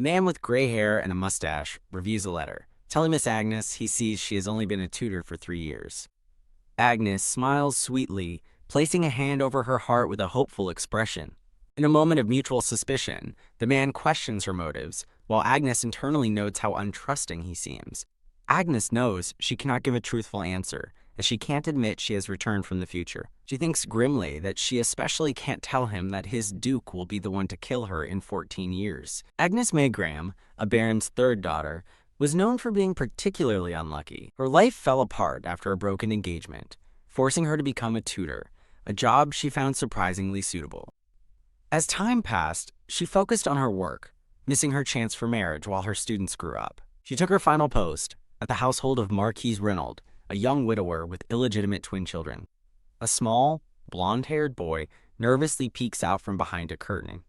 man with gray hair and a mustache reviews a letter, telling Miss Agnes he sees she has only been a tutor for 3 years. Agnes smiles sweetly, placing a hand over her heart with a hopeful expression. In a moment of mutual suspicion, the man questions her motives, while Agnes internally notes how untrusting he seems. Agnes knows she cannot give a truthful answer, as she can't admit she has returned from the future. She thinks grimly that she especially can't tell him that his Duke will be the one to kill her in 14 years. Agnes May Graham, a baron's third daughter, was known for being particularly unlucky. Her life fell apart after a broken engagement, forcing her to become a tutor, a job she found surprisingly suitable. As time passed, she focused on her work, missing her chance for marriage while her students grew up. She took her final post at the household of Marquis Reynolds, a young widower with illegitimate twin children. A small, blonde-haired boy nervously peeks out from behind a curtain,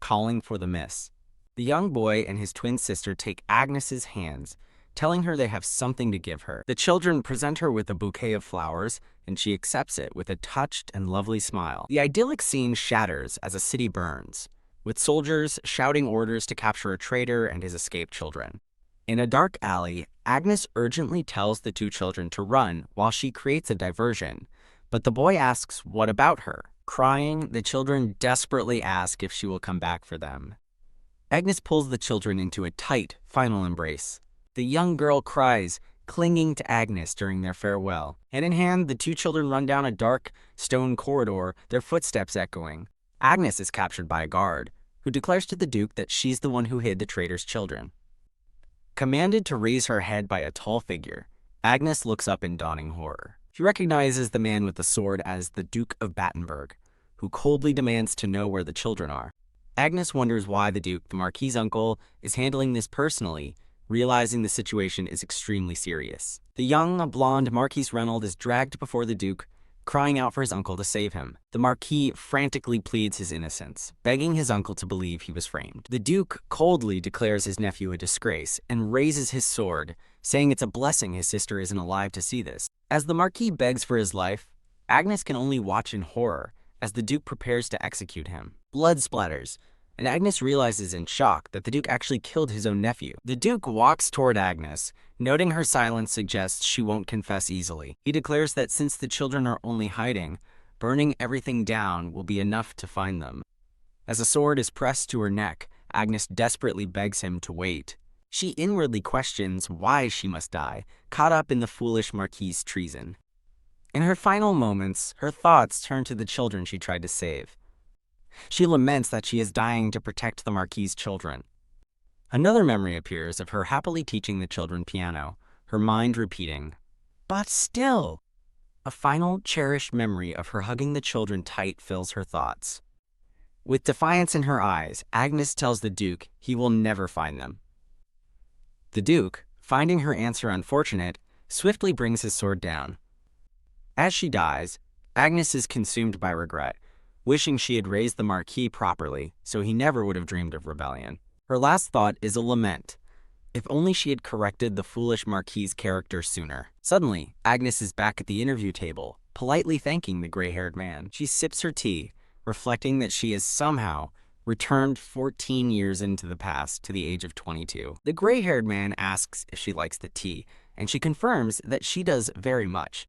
calling for the miss. The young boy and his twin sister take Agnes's hands, telling her they have something to give her. The children present her with a bouquet of flowers, and she accepts it with a touched and lovely smile. The idyllic scene shatters as a city burns, with soldiers shouting orders to capture a traitor and his escaped children. In a dark alley, Agnes urgently tells the two children to run while she creates a diversion, but the boy asks what about her. Crying, the children desperately ask if she will come back for them. Agnes pulls the children into a tight, final embrace. The young girl cries, clinging to Agnes during their farewell. Hand in hand, the two children run down a dark, stone corridor, their footsteps echoing. Agnes is captured by a guard, who declares to the Duke that she's the one who hid the traitor's children. Commanded to raise her head by a tall figure, Agnes looks up in dawning horror. She recognizes the man with the sword as the Duke of Battenberg, who coldly demands to know where the children are. Agnes wonders why the Duke, the Marquis' uncle, is handling this personally, realizing the situation is extremely serious. The young, blonde Marquis Reynolds is dragged before the Duke, crying out for his uncle to save him. The Marquis frantically pleads his innocence, begging his uncle to believe he was framed. The Duke coldly declares his nephew a disgrace and raises his sword, saying it's a blessing his sister isn't alive to see this. As the Marquis begs for his life, Agnes can only watch in horror as the Duke prepares to execute him. Blood splatters, and Agnes realizes in shock that the Duke actually killed his own nephew. The Duke walks toward Agnes, noting her silence suggests she won't confess easily. He declares that since the children are only hiding, burning everything down will be enough to find them. As a sword is pressed to her neck, Agnes desperately begs him to wait. She inwardly questions why she must die, caught up in the foolish Marquis' treason. In her final moments, her thoughts turn to the children she tried to save. She laments that she is dying to protect the Marquis' children. Another memory appears of her happily teaching the children piano, her mind repeating, "But still." A final, cherished memory of her hugging the children tight fills her thoughts. With defiance in her eyes, Agnes tells the Duke he will never find them. The Duke, finding her answer unfortunate, swiftly brings his sword down. As she dies, Agnes is consumed by regret, wishing she had raised the Marquis properly so he never would have dreamed of rebellion. Her last thought is a lament. If only she had corrected the foolish Marquis' character sooner. Suddenly, Agnes is back at the interview table, politely thanking the gray-haired man. She sips her tea, reflecting that she has somehow returned 14 years into the past to the age of 22. The gray-haired man asks if she likes the tea, and she confirms that she does very much.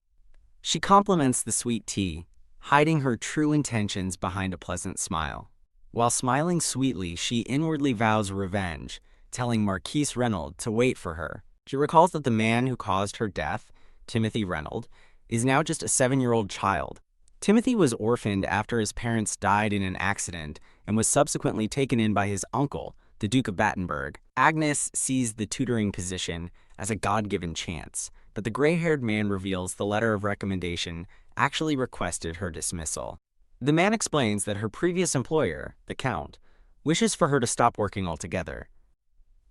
She compliments the sweet tea, hiding her true intentions behind a pleasant smile. While smiling sweetly, she inwardly vows revenge, telling Marquis Reynolds to wait for her. She recalls that the man who caused her death, Timothy Reynolds, is now just a 7-year-old child. Timothy was orphaned after his parents died in an accident and was subsequently taken in by his uncle, the Duke of Battenberg. Agnes sees the tutoring position as a God-given chance, but the gray-haired man reveals the letter of recommendation actually requested her dismissal. The man explains that her previous employer, the Count, wishes for her to stop working altogether.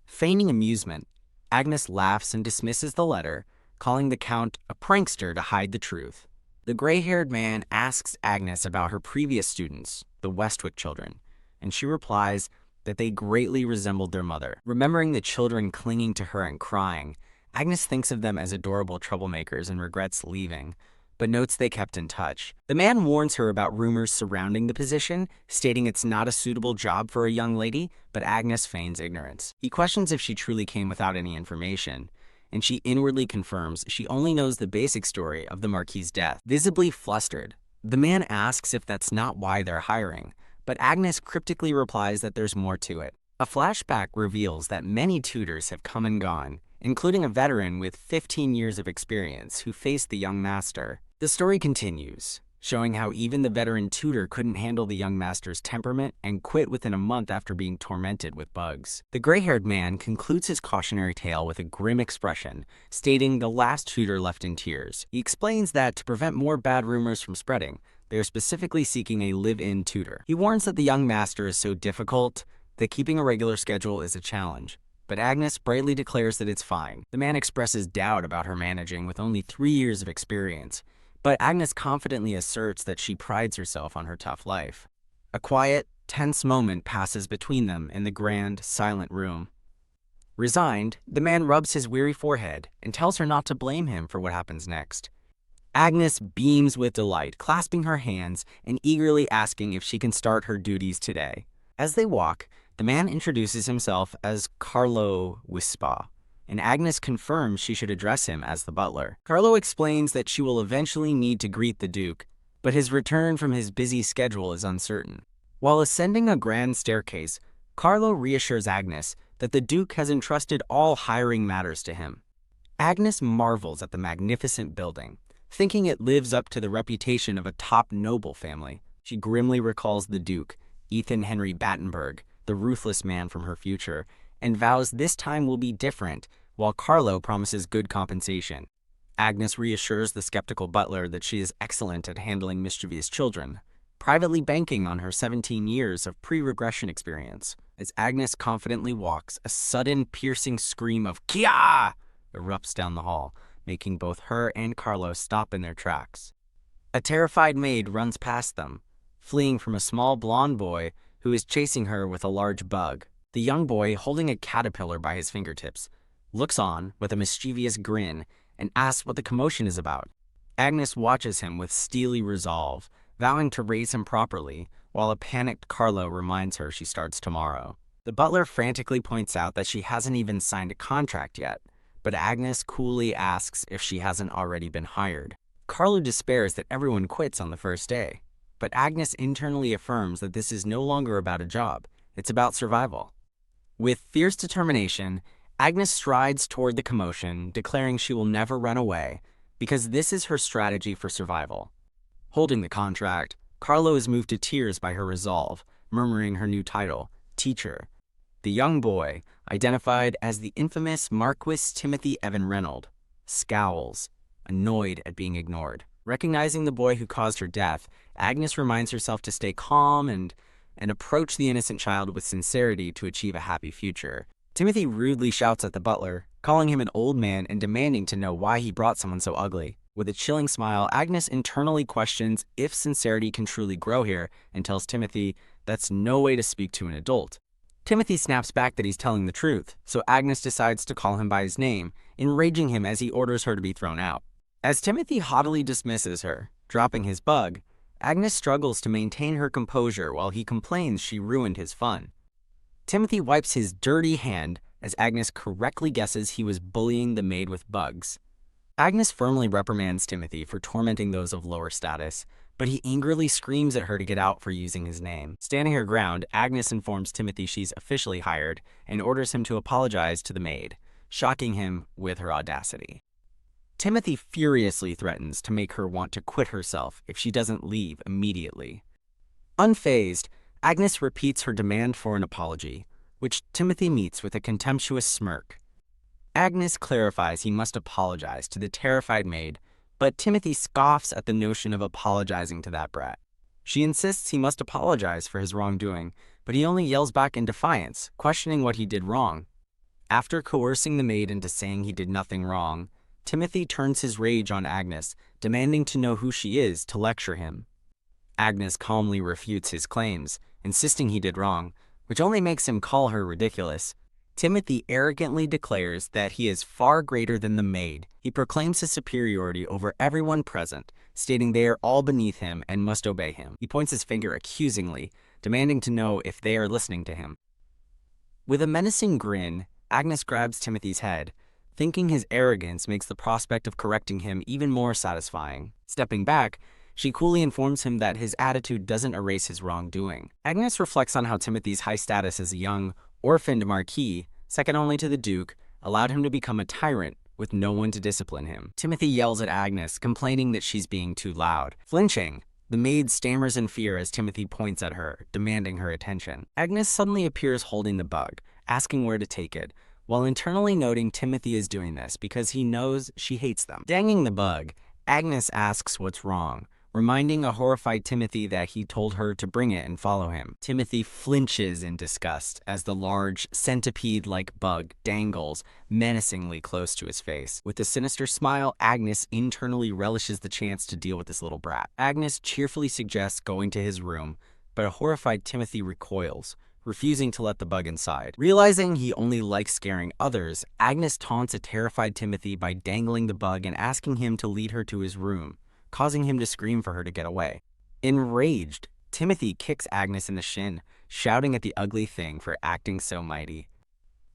Feigning amusement, Agnes laughs and dismisses the letter, calling the Count a prankster to hide the truth. The gray-haired man asks Agnes about her previous students, the Westwick children, and she replies that they greatly resembled their mother. Remembering the children clinging to her and crying, Agnes thinks of them as adorable troublemakers and regrets leaving, but notes they kept in touch. The man warns her about rumors surrounding the position, stating it's not a suitable job for a young lady, but Agnes feigns ignorance. He questions if she truly came without any information, and she inwardly confirms she only knows the basic story of the marquis' death. Visibly flustered, the man asks if that's not why they're hiring, but Agnes cryptically replies that there's more to it. A flashback reveals that many tutors have come and gone, including a veteran with 15 years of experience who faced the young master. The story continues, showing how even the veteran tutor couldn't handle the young master's temperament and quit within a month after being tormented with bugs. The gray-haired man concludes his cautionary tale with a grim expression, stating the last tutor left in tears. He explains that to prevent more bad rumors from spreading, they are specifically seeking a live-in tutor. He warns that the young master is so difficult that keeping a regular schedule is a challenge, but Agnes brightly declares that it's fine. The man expresses doubt about her managing with only 3 years of experience, but Agnes confidently asserts that she prides herself on her tough life. A quiet, tense moment passes between them in the grand, silent room. Resigned, the man rubs his weary forehead and tells her not to blame him for what happens next. Agnes beams with delight, clasping her hands and eagerly asking if she can start her duties today. As they walk, the man introduces himself as Carlo Wispa, and Agnes confirms she should address him as the butler. Carlo explains that she will eventually need to greet the Duke, but his return from his busy schedule is uncertain. While ascending a grand staircase, Carlo reassures Agnes that the Duke has entrusted all hiring matters to him. Agnes marvels at the magnificent building, thinking it lives up to the reputation of a top noble family. She grimly recalls the Duke, Ethan Henry Battenberg, the ruthless man from her future, and vows this time will be different, while Carlo promises good compensation. Agnes reassures the skeptical butler that she is excellent at handling mischievous children, privately banking on her 17 years of pre-regression experience. As Agnes confidently walks, a sudden piercing scream of "Kia!" erupts down the hall, making both her and Carlo stop in their tracks. A terrified maid runs past them, fleeing from a small blonde boy who is chasing her with a large bug. The young boy, holding a caterpillar by his fingertips, looks on with a mischievous grin and asks what the commotion is about. Agnes watches him with steely resolve, vowing to raise him properly, while a panicked Carlo reminds her she starts tomorrow. The butler frantically points out that she hasn't even signed a contract yet, but Agnes coolly asks if she hasn't already been hired. Carlo despairs that everyone quits on the first day, but Agnes internally affirms that this is no longer about a job, it's about survival. With fierce determination, Agnes strides toward the commotion, declaring she will never run away, because this is her strategy for survival. Holding the contract, Carlo is moved to tears by her resolve, murmuring her new title, Teacher. The young boy, identified as the infamous Marquis Timothy Evan Reynolds, scowls, annoyed at being ignored. Recognizing the boy who caused her death, Agnes reminds herself to stay calm and approach the innocent child with sincerity to achieve a happy future. Timothy rudely shouts at the butler, calling him an old man and demanding to know why he brought someone so ugly. With a chilling smile, Agnes internally questions if sincerity can truly grow here and tells Timothy that's no way to speak to an adult. Timothy snaps back that he's telling the truth, so Agnes decides to call him by his name, enraging him as he orders her to be thrown out. As Timothy haughtily dismisses her, dropping his bug, Agnes struggles to maintain her composure while he complains she ruined his fun. Timothy wipes his dirty hand as Agnes correctly guesses he was bullying the maid with bugs. Agnes firmly reprimands Timothy for tormenting those of lower status, but he angrily screams at her to get out for using his name. Standing her ground, Agnes informs Timothy she's officially hired and orders him to apologize to the maid, shocking him with her audacity. Timothy furiously threatens to make her want to quit herself if she doesn't leave immediately. Unfazed, Agnes repeats her demand for an apology, which Timothy meets with a contemptuous smirk. Agnes clarifies he must apologize to the terrified maid, but Timothy scoffs at the notion of apologizing to that brat. She insists he must apologize for his wrongdoing, but he only yells back in defiance, questioning what he did wrong. After coercing the maid into saying he did nothing wrong, Timothy turns his rage on Agnes, demanding to know who she is to lecture him. Agnes calmly refutes his claims, insisting he did wrong, which only makes him call her ridiculous. Timothy arrogantly declares that he is far greater than the maid. He proclaims his superiority over everyone present, stating they are all beneath him and must obey him. He points his finger accusingly, demanding to know if they are listening to him. With a menacing grin, Agnes grabs Timothy's head, thinking his arrogance makes the prospect of correcting him even more satisfying. Stepping back, she coolly informs him that his attitude doesn't erase his wrongdoing. Agnes reflects on how Timothy's high status as a young, orphaned marquis, second only to the Duke, allowed him to become a tyrant with no one to discipline him. Timothy yells at Agnes, complaining that she's being too loud. Flinching, the maid stammers in fear as Timothy points at her, demanding her attention. Agnes suddenly appears holding the bug, asking where to take it, while internally noting Timothy is doing this because he knows she hates them. Dangling the bug, Agnes asks what's wrong, reminding a horrified Timothy that he told her to bring it and follow him. Timothy flinches in disgust as the large, centipede-like bug dangles menacingly close to his face. With a sinister smile, Agnes internally relishes the chance to deal with this little brat. Agnes cheerfully suggests going to his room, but a horrified Timothy recoils, refusing to let the bug inside. Realizing he only likes scaring others, Agnes taunts a terrified Timothy by dangling the bug and asking him to lead her to his room, causing him to scream for her to get away. Enraged, Timothy kicks Agnes in the shin, shouting at the ugly thing for acting so mighty.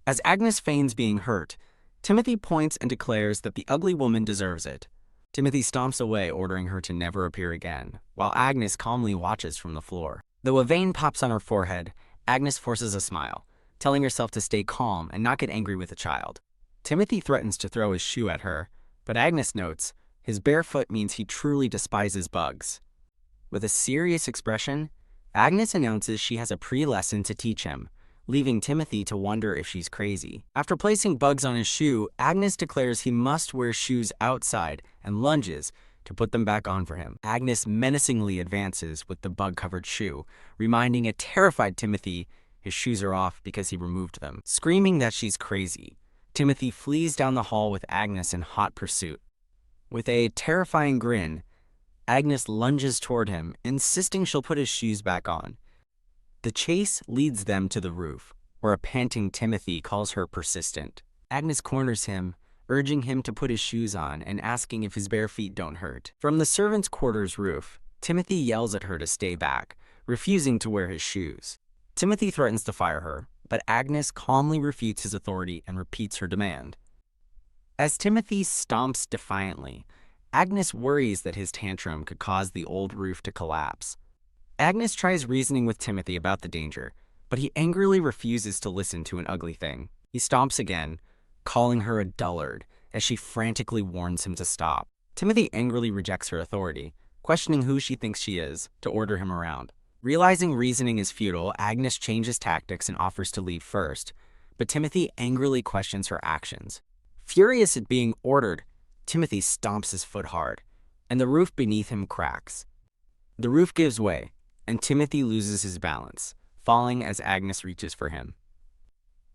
As Agnes feigns being hurt, Timothy points and declares that the ugly woman deserves it. Timothy stomps away, ordering her to never appear again, while Agnes calmly watches from the floor. Though a vein pops on her forehead, Agnes forces a smile, telling herself to stay calm and not get angry with the child. Timothy threatens to throw his shoe at her, but Agnes notes his bare foot means he truly despises bugs. With a serious expression, Agnes announces she has a pre-lesson to teach him, leaving Timothy to wonder if she's crazy. After placing bugs on his shoe, Agnes declares he must wear shoes outside and lunges to put them back on for him. Agnes menacingly advances with the bug-covered shoe, reminding a terrified Timothy his shoes are off because he removed them. Screaming that she's crazy, Timothy flees down the hall with Agnes in hot pursuit. With a terrifying grin, Agnes lunges toward him, insisting she'll put his shoes back on. The chase leads them to the roof, where a panting Timothy calls her persistent. Agnes corners him, urging him to put his shoes on and asking if his bare feet don't hurt. From the servants' quarters roof, Timothy yells at her to stay back, refusing to wear his shoes. Timothy threatens to fire her, but Agnes calmly refutes his authority and repeats her demand. As Timothy stomps defiantly, Agnes worries that his tantrum could cause the old roof to collapse. Agnes tries reasoning with Timothy about the danger, but he angrily refuses to listen to an ugly thing. He stomps again, calling her a dullard as she frantically warns him to stop. Timothy angrily rejects her authority, questioning who she thinks she is, to order him around. Realizing reasoning is futile, Agnes changes tactics and offers to leave first, but Timothy angrily questions her actions. Furious at being ordered, Timothy stomps his foot hard, and the roof beneath him cracks. The roof gives way, and Timothy loses his balance, falling as Agnes reaches for him.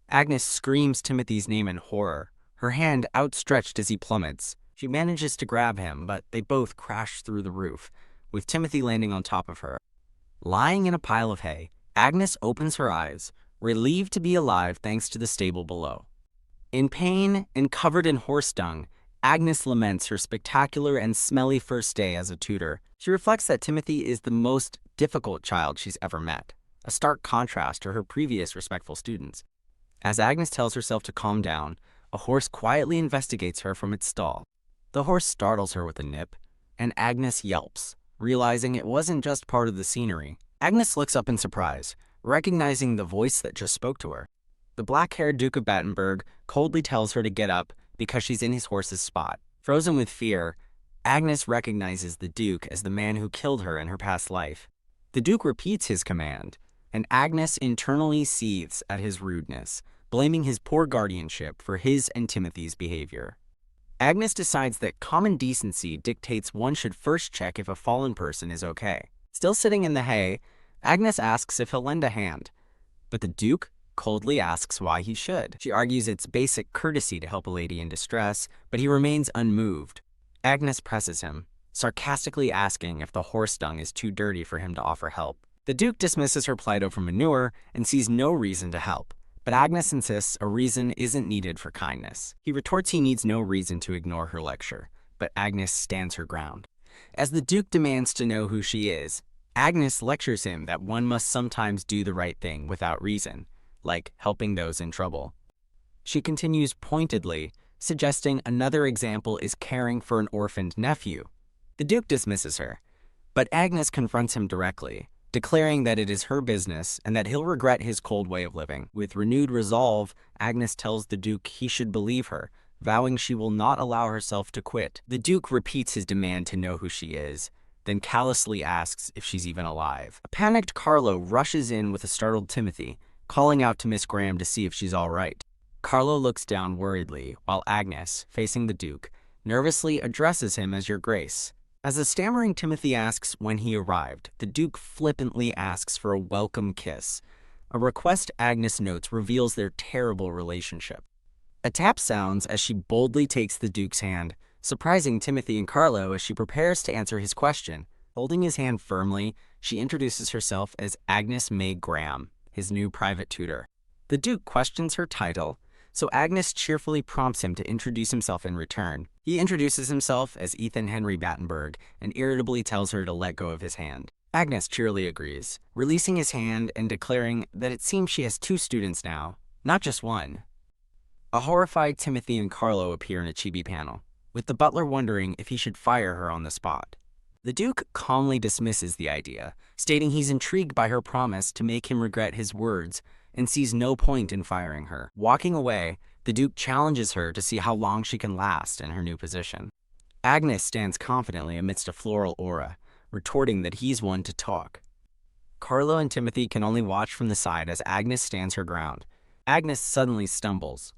Agnes screams Timothy's name in horror, her hand outstretched as he plummets. She manages to grab him, but they both crash through the roof, with Timothy landing on top of her. Lying in a pile of hay, Agnes opens her eyes, relieved to be alive thanks to the stable below. In pain and covered in horse dung, Agnes laments her spectacular and smelly first day as a tutor. She reflects that Timothy is the most difficult child she's ever met, a stark contrast to her previous respectful students. As Agnes tells herself to calm down, a horse quietly investigates her from its stall. The horse startles her with a nip, and Agnes yelps, realizing it wasn't just part of the scenery. Agnes looks up in surprise, recognizing the voice that just spoke to her. The black-haired Duke of Battenberg coldly tells her to get up because she's in his horse's spot. Frozen with fear, Agnes recognizes the Duke as the man who killed her in her past life. The Duke repeats his command, and Agnes internally seethes at his rudeness, blaming his poor guardianship for his and Timothy's behavior. Agnes decides that common decency dictates one should first check if a fallen person is okay. Still sitting in the hay, Agnes asks if he'll lend a hand, but the Duke coldly asks why he should. She argues it's basic courtesy to help a lady in distress, but he remains unmoved. Agnes presses him, sarcastically asking if the horse dung is too dirty for him to offer help. The Duke dismisses her plight over manure and sees no reason to help, but Agnes insists a reason isn't needed for kindness. He retorts he needs no reason to ignore her lecture, but Agnes stands her ground. As the Duke demands to know who she is, Agnes lectures him that one must sometimes do the right thing without reason, like helping those in trouble. She continues pointedly, suggesting another example is caring for an orphaned nephew. The Duke dismisses her, but Agnes confronts him directly, declaring that it is her business and that he'll regret his cold way of living. With renewed resolve, Agnes tells the Duke he should believe her, vowing she will not allow herself to quit. The Duke repeats his demand to know who she is, then callously asks if she's even alive. A panicked Carlo rushes in with a startled Timothy, calling out to Miss Graham to see if she's all right. Carlo looks down worriedly, while Agnes, facing the Duke, nervously addresses him as Your Grace. As the stammering Timothy asks when he arrived, the Duke flippantly asks for a welcome kiss. A request Agnes notes reveals their terrible relationship. A tap sounds as she boldly takes the Duke's hand, surprising Timothy and Carlo as she prepares to answer his question. Holding his hand firmly, she introduces herself as Agnes May Graham, his new private tutor. The Duke questions her title, so Agnes cheerfully prompts him to introduce himself in return. He introduces himself as Ethan Henry Battenberg and irritably tells her to let go of his hand. Agnes cheerily agrees, releasing his hand and declaring that it seems she has 2 students now, not just one. A horrified Timothy and Carlo appear in a chibi panel, with the butler wondering if he should fire her on the spot. The Duke calmly dismisses the idea, stating he's intrigued by her promise to make him regret his words and sees no point in firing her. Walking away, the Duke challenges her to see how long she can last in her new position. Agnes stands confidently amidst a floral aura, retorting that he's one to talk. Carlo and Timothy can only watch from the side as Agnes stands her ground. Agnes suddenly stumbles,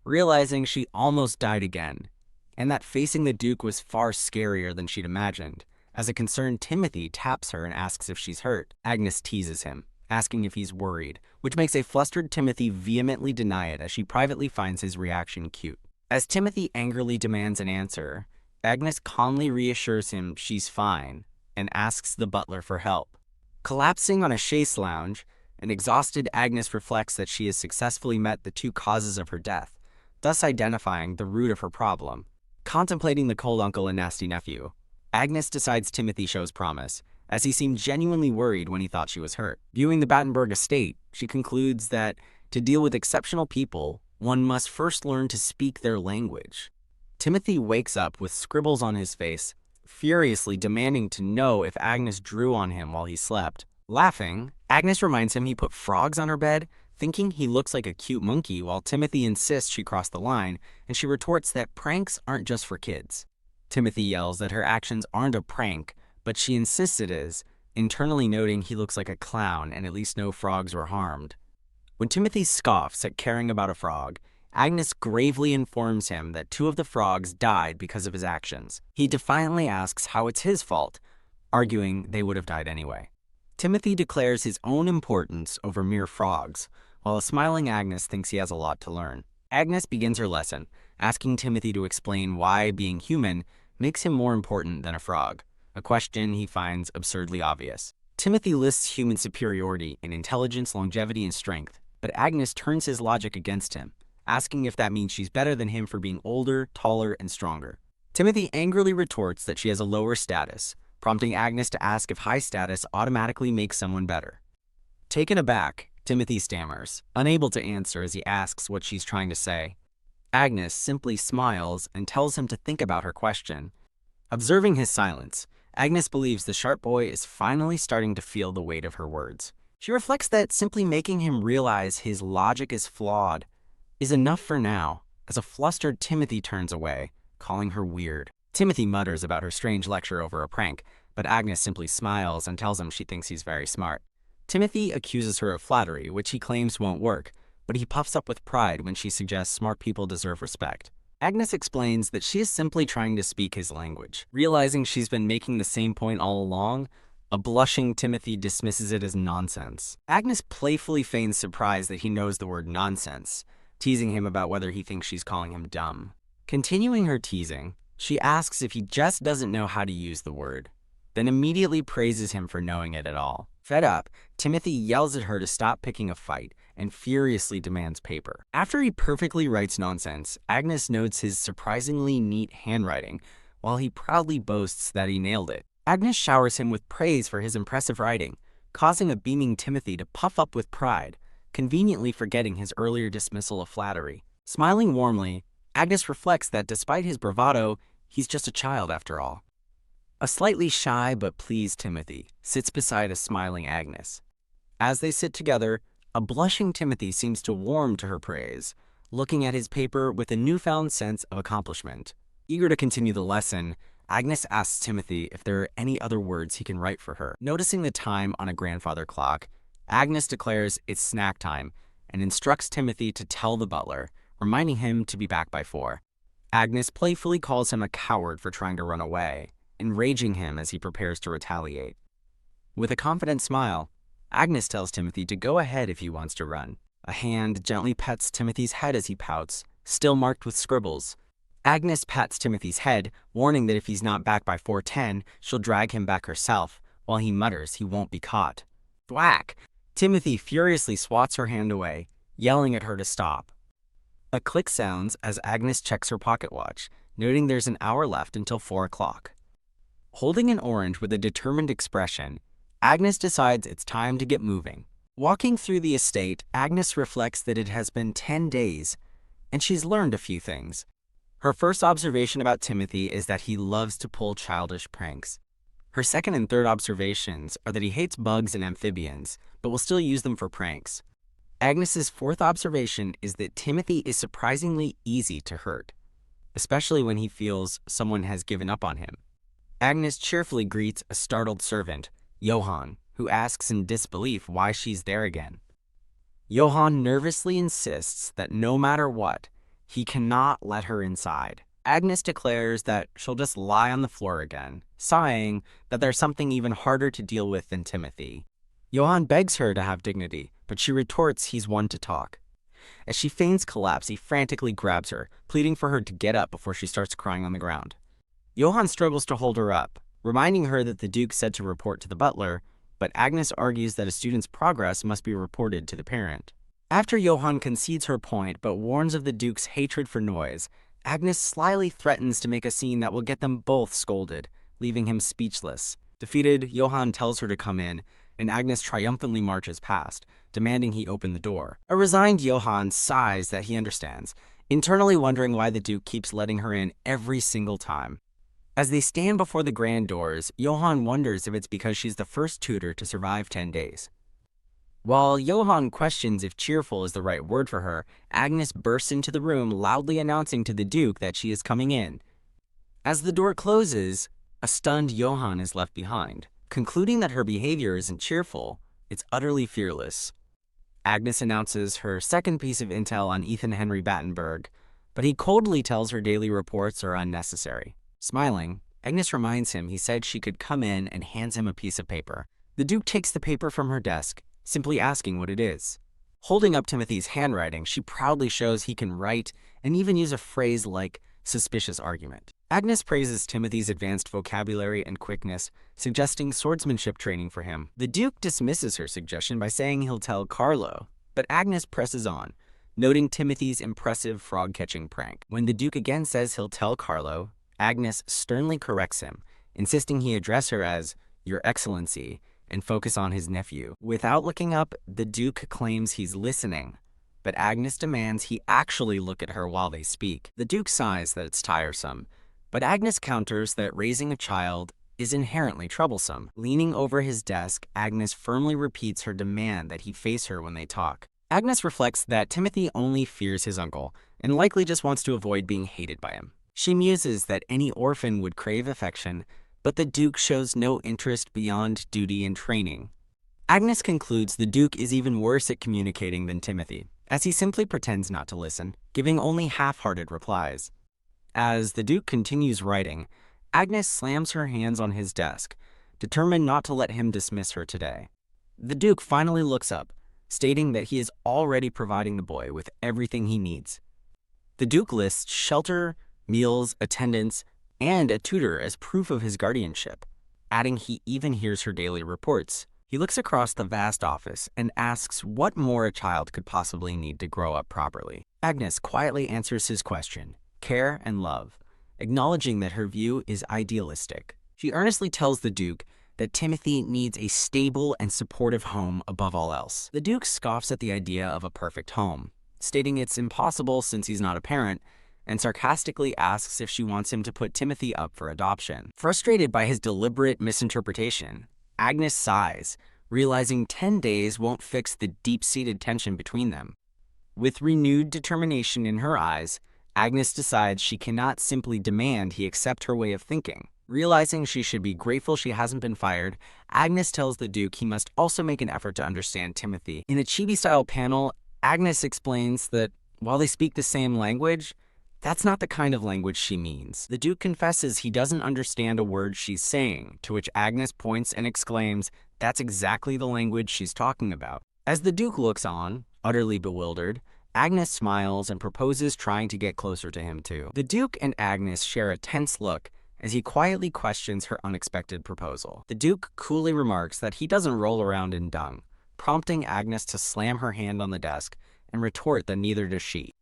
realizing she almost died again, and that facing the Duke was far scarier than she'd imagined. As a concerned Timothy taps her and asks if she's hurt, Agnes teases him, asking if he's worried, which makes a flustered Timothy vehemently deny it as she privately finds his reaction cute. As Timothy angrily demands an answer, Agnes calmly reassures him she's fine and asks the butler for help. Collapsing on a chaise lounge, an exhausted Agnes reflects that she has successfully met the 2 causes of her death, thus identifying the root of her problem. Contemplating the cold uncle and nasty nephew, Agnes decides Timothy shows promise, as he seemed genuinely worried when he thought she was hurt. Viewing the Battenberg estate, she concludes that to deal with exceptional people, one must first learn to speak their language. Timothy wakes up with scribbles on his face, furiously demanding to know if Agnes drew on him while he slept. Laughing, Agnes reminds him he put frogs on her bed, thinking he looks like a cute monkey, while Timothy insists she crossed the line, and she retorts that pranks aren't just for kids. Timothy yells that her actions aren't a prank, but she insists it is, internally noting he looks like a clown and at least no frogs were harmed. When Timothy scoffs at caring about a frog, Agnes gravely informs him that 2 of the frogs died because of his actions. He defiantly asks how it's his fault, arguing they would have died anyway. Timothy declares his own importance over mere frogs, while a smiling Agnes thinks he has a lot to learn. Agnes begins her lesson, asking Timothy to explain why being human makes him more important than a frog, a question he finds absurdly obvious. Timothy lists human superiority in intelligence, longevity, and strength, but Agnes turns his logic against him, asking if that means she's better than him for being older, taller, and stronger. Timothy angrily retorts that she has a lower status, prompting Agnes to ask if high status automatically makes someone better. Taken aback, Timothy stammers, unable to answer as he asks what she's trying to say. Agnes simply smiles and tells him to think about her question. Observing his silence, Agnes believes the sharp boy is finally starting to feel the weight of her words. She reflects that simply making him realize his logic is flawed is enough for now, as a flustered Timothy turns away, calling her weird. Timothy mutters about her strange lecture over a prank, but Agnes simply smiles and tells him she thinks he's very smart. Timothy accuses her of flattery, which he claims won't work, but he puffs up with pride when she suggests smart people deserve respect. Agnes explains that she is simply trying to speak his language. Realizing she's been making the same point all along, a blushing Timothy dismisses it as nonsense. Agnes playfully feigns surprise that he knows the word nonsense, teasing him about whether he thinks she's calling him dumb. Continuing her teasing, she asks if he just doesn't know how to use the word, then immediately praises him for knowing it at all. Fed up, Timothy yells at her to stop picking a fight and furiously demands paper. After he perfectly writes nonsense, Agnes notes his surprisingly neat handwriting, while he proudly boasts that he nailed it. Agnes showers him with praise for his impressive writing, causing a beaming Timothy to puff up with pride, conveniently forgetting his earlier dismissal of flattery. Smiling warmly, Agnes reflects that despite his bravado, he's just a child after all. A slightly shy but pleased Timothy sits beside a smiling Agnes. As they sit together, a blushing Timothy seems to warm to her praise, looking at his paper with a newfound sense of accomplishment. Eager to continue the lesson, Agnes asks Timothy if there are any other words he can write for her. Noticing the time on a grandfather clock, Agnes declares it's snack time and instructs Timothy to tell the butler, reminding him to be back by 4. Agnes playfully calls him a coward for trying to run away, enraging him as he prepares to retaliate. With a confident smile, Agnes tells Timothy to go ahead if he wants to run. A hand gently pets Timothy's head as he pouts, still marked with scribbles. Agnes pats Timothy's head, warning that if he's not back by 4:10, she'll drag him back herself, while he mutters he won't be caught. Thwack! Timothy furiously swats her hand away, yelling at her to stop. A click sounds as Agnes checks her pocket watch, noting there's an hour left until 4 o'clock. Holding an orange with a determined expression, Agnes decides it's time to get moving. Walking through the estate, Agnes reflects that it has been 10 days, and she's learned a few things. Her first observation about Timothy is that he loves to pull childish pranks. Her second and third observations are that he hates bugs and amphibians, but will still use them for pranks. Agnes's fourth observation is that Timothy is surprisingly easy to hurt, especially when he feels someone has given up on him. Agnes cheerfully greets a startled servant, Johann, who asks in disbelief why she's there again. Johann nervously insists that no matter what, he cannot let her inside. Agnes declares that she'll just lie on the floor again, sighing that there's something even harder to deal with than Timothy. Johann begs her to have dignity, but she retorts he's one to talk. As she feigns collapse, he frantically grabs her, pleading for her to get up before she starts crying on the ground. Johann struggles to hold her up, reminding her that the Duke said to report to the butler, but Agnes argues that a student's progress must be reported to the parent. After Johann concedes her point but warns of the Duke's hatred for noise, Agnes slyly threatens to make a scene that will get them both scolded, leaving him speechless. Defeated, Johann tells her to come in, and Agnes triumphantly marches past, demanding he open the door. A resigned Johann sighs that he understands, internally wondering why the Duke keeps letting her in every single time. As they stand before the grand doors, Johann wonders if it's because she's the first tutor to survive 10 days. While Johann questions if cheerful is the right word for her, Agnes bursts into the room, loudly announcing to the Duke that she is coming in. As the door closes, a stunned Johann is left behind. Concluding that her behavior isn't cheerful, it's utterly fearless. Agnes announces her second piece of intel on Ethan Henry Battenberg, but he coldly tells her daily reports are unnecessary. Smiling, Agnes reminds him he said she could come in and hands him a piece of paper. The Duke takes the paper from her desk, simply asking what it is. Holding up Timothy's handwriting, she proudly shows he can write and even use a phrase like suspicious argument. Agnes praises Timothy's advanced vocabulary and quickness, suggesting swordsmanship training for him. The Duke dismisses her suggestion by saying he'll tell Carlo, but Agnes presses on, noting Timothy's impressive frog-catching prank. When the Duke again says he'll tell Carlo, Agnes sternly corrects him, insisting he address her as Your Excellency and focus on his nephew. Without looking up, the Duke claims he's listening, but Agnes demands he actually look at her while they speak. The Duke sighs that it's tiresome, but Agnes counters that raising a child is inherently troublesome. Leaning over his desk, Agnes firmly repeats her demand that he face her when they talk. Agnes reflects that Timothy only fears his uncle and likely just wants to avoid being hated by him. She muses that any orphan would crave affection, but the Duke shows no interest beyond duty and training. Agnes concludes the Duke is even worse at communicating than Timothy, as he simply pretends not to listen, giving only half-hearted replies. As the Duke continues writing, Agnes slams her hands on his desk, determined not to let him dismiss her today. The Duke finally looks up, stating that he is already providing the boy with everything he needs. The Duke lists shelter, meals, attendance, and a tutor as proof of his guardianship, adding he even hears her daily reports. He looks across the vast office and asks what more a child could possibly need to grow up properly. Agnes quietly answers his question, care and love, acknowledging that her view is idealistic. She earnestly tells the Duke that Timothy needs a stable and supportive home above all else. The Duke scoffs at the idea of a perfect home, stating it's impossible since he's not a parent, and sarcastically asks if she wants him to put Timothy up for adoption. Frustrated by his deliberate misinterpretation, Agnes sighs, realizing 10 days won't fix the deep-seated tension between them. With renewed determination in her eyes, Agnes decides she cannot simply demand he accept her way of thinking. Realizing she should be grateful she hasn't been fired, Agnes tells the Duke he must also make an effort to understand Timothy. In a chibi-style panel, Agnes explains that while they speak the same language, that's not the kind of language she means. The Duke confesses he doesn't understand a word she's saying, to which Agnes points and exclaims that's exactly the language she's talking about. As the Duke looks on, utterly bewildered, Agnes smiles and proposes trying to get closer to him too. The Duke and Agnes share a tense look as he quietly questions her unexpected proposal. The Duke coolly remarks that he doesn't roll around in dung, prompting Agnes to slam her hand on the desk and retort that neither does she.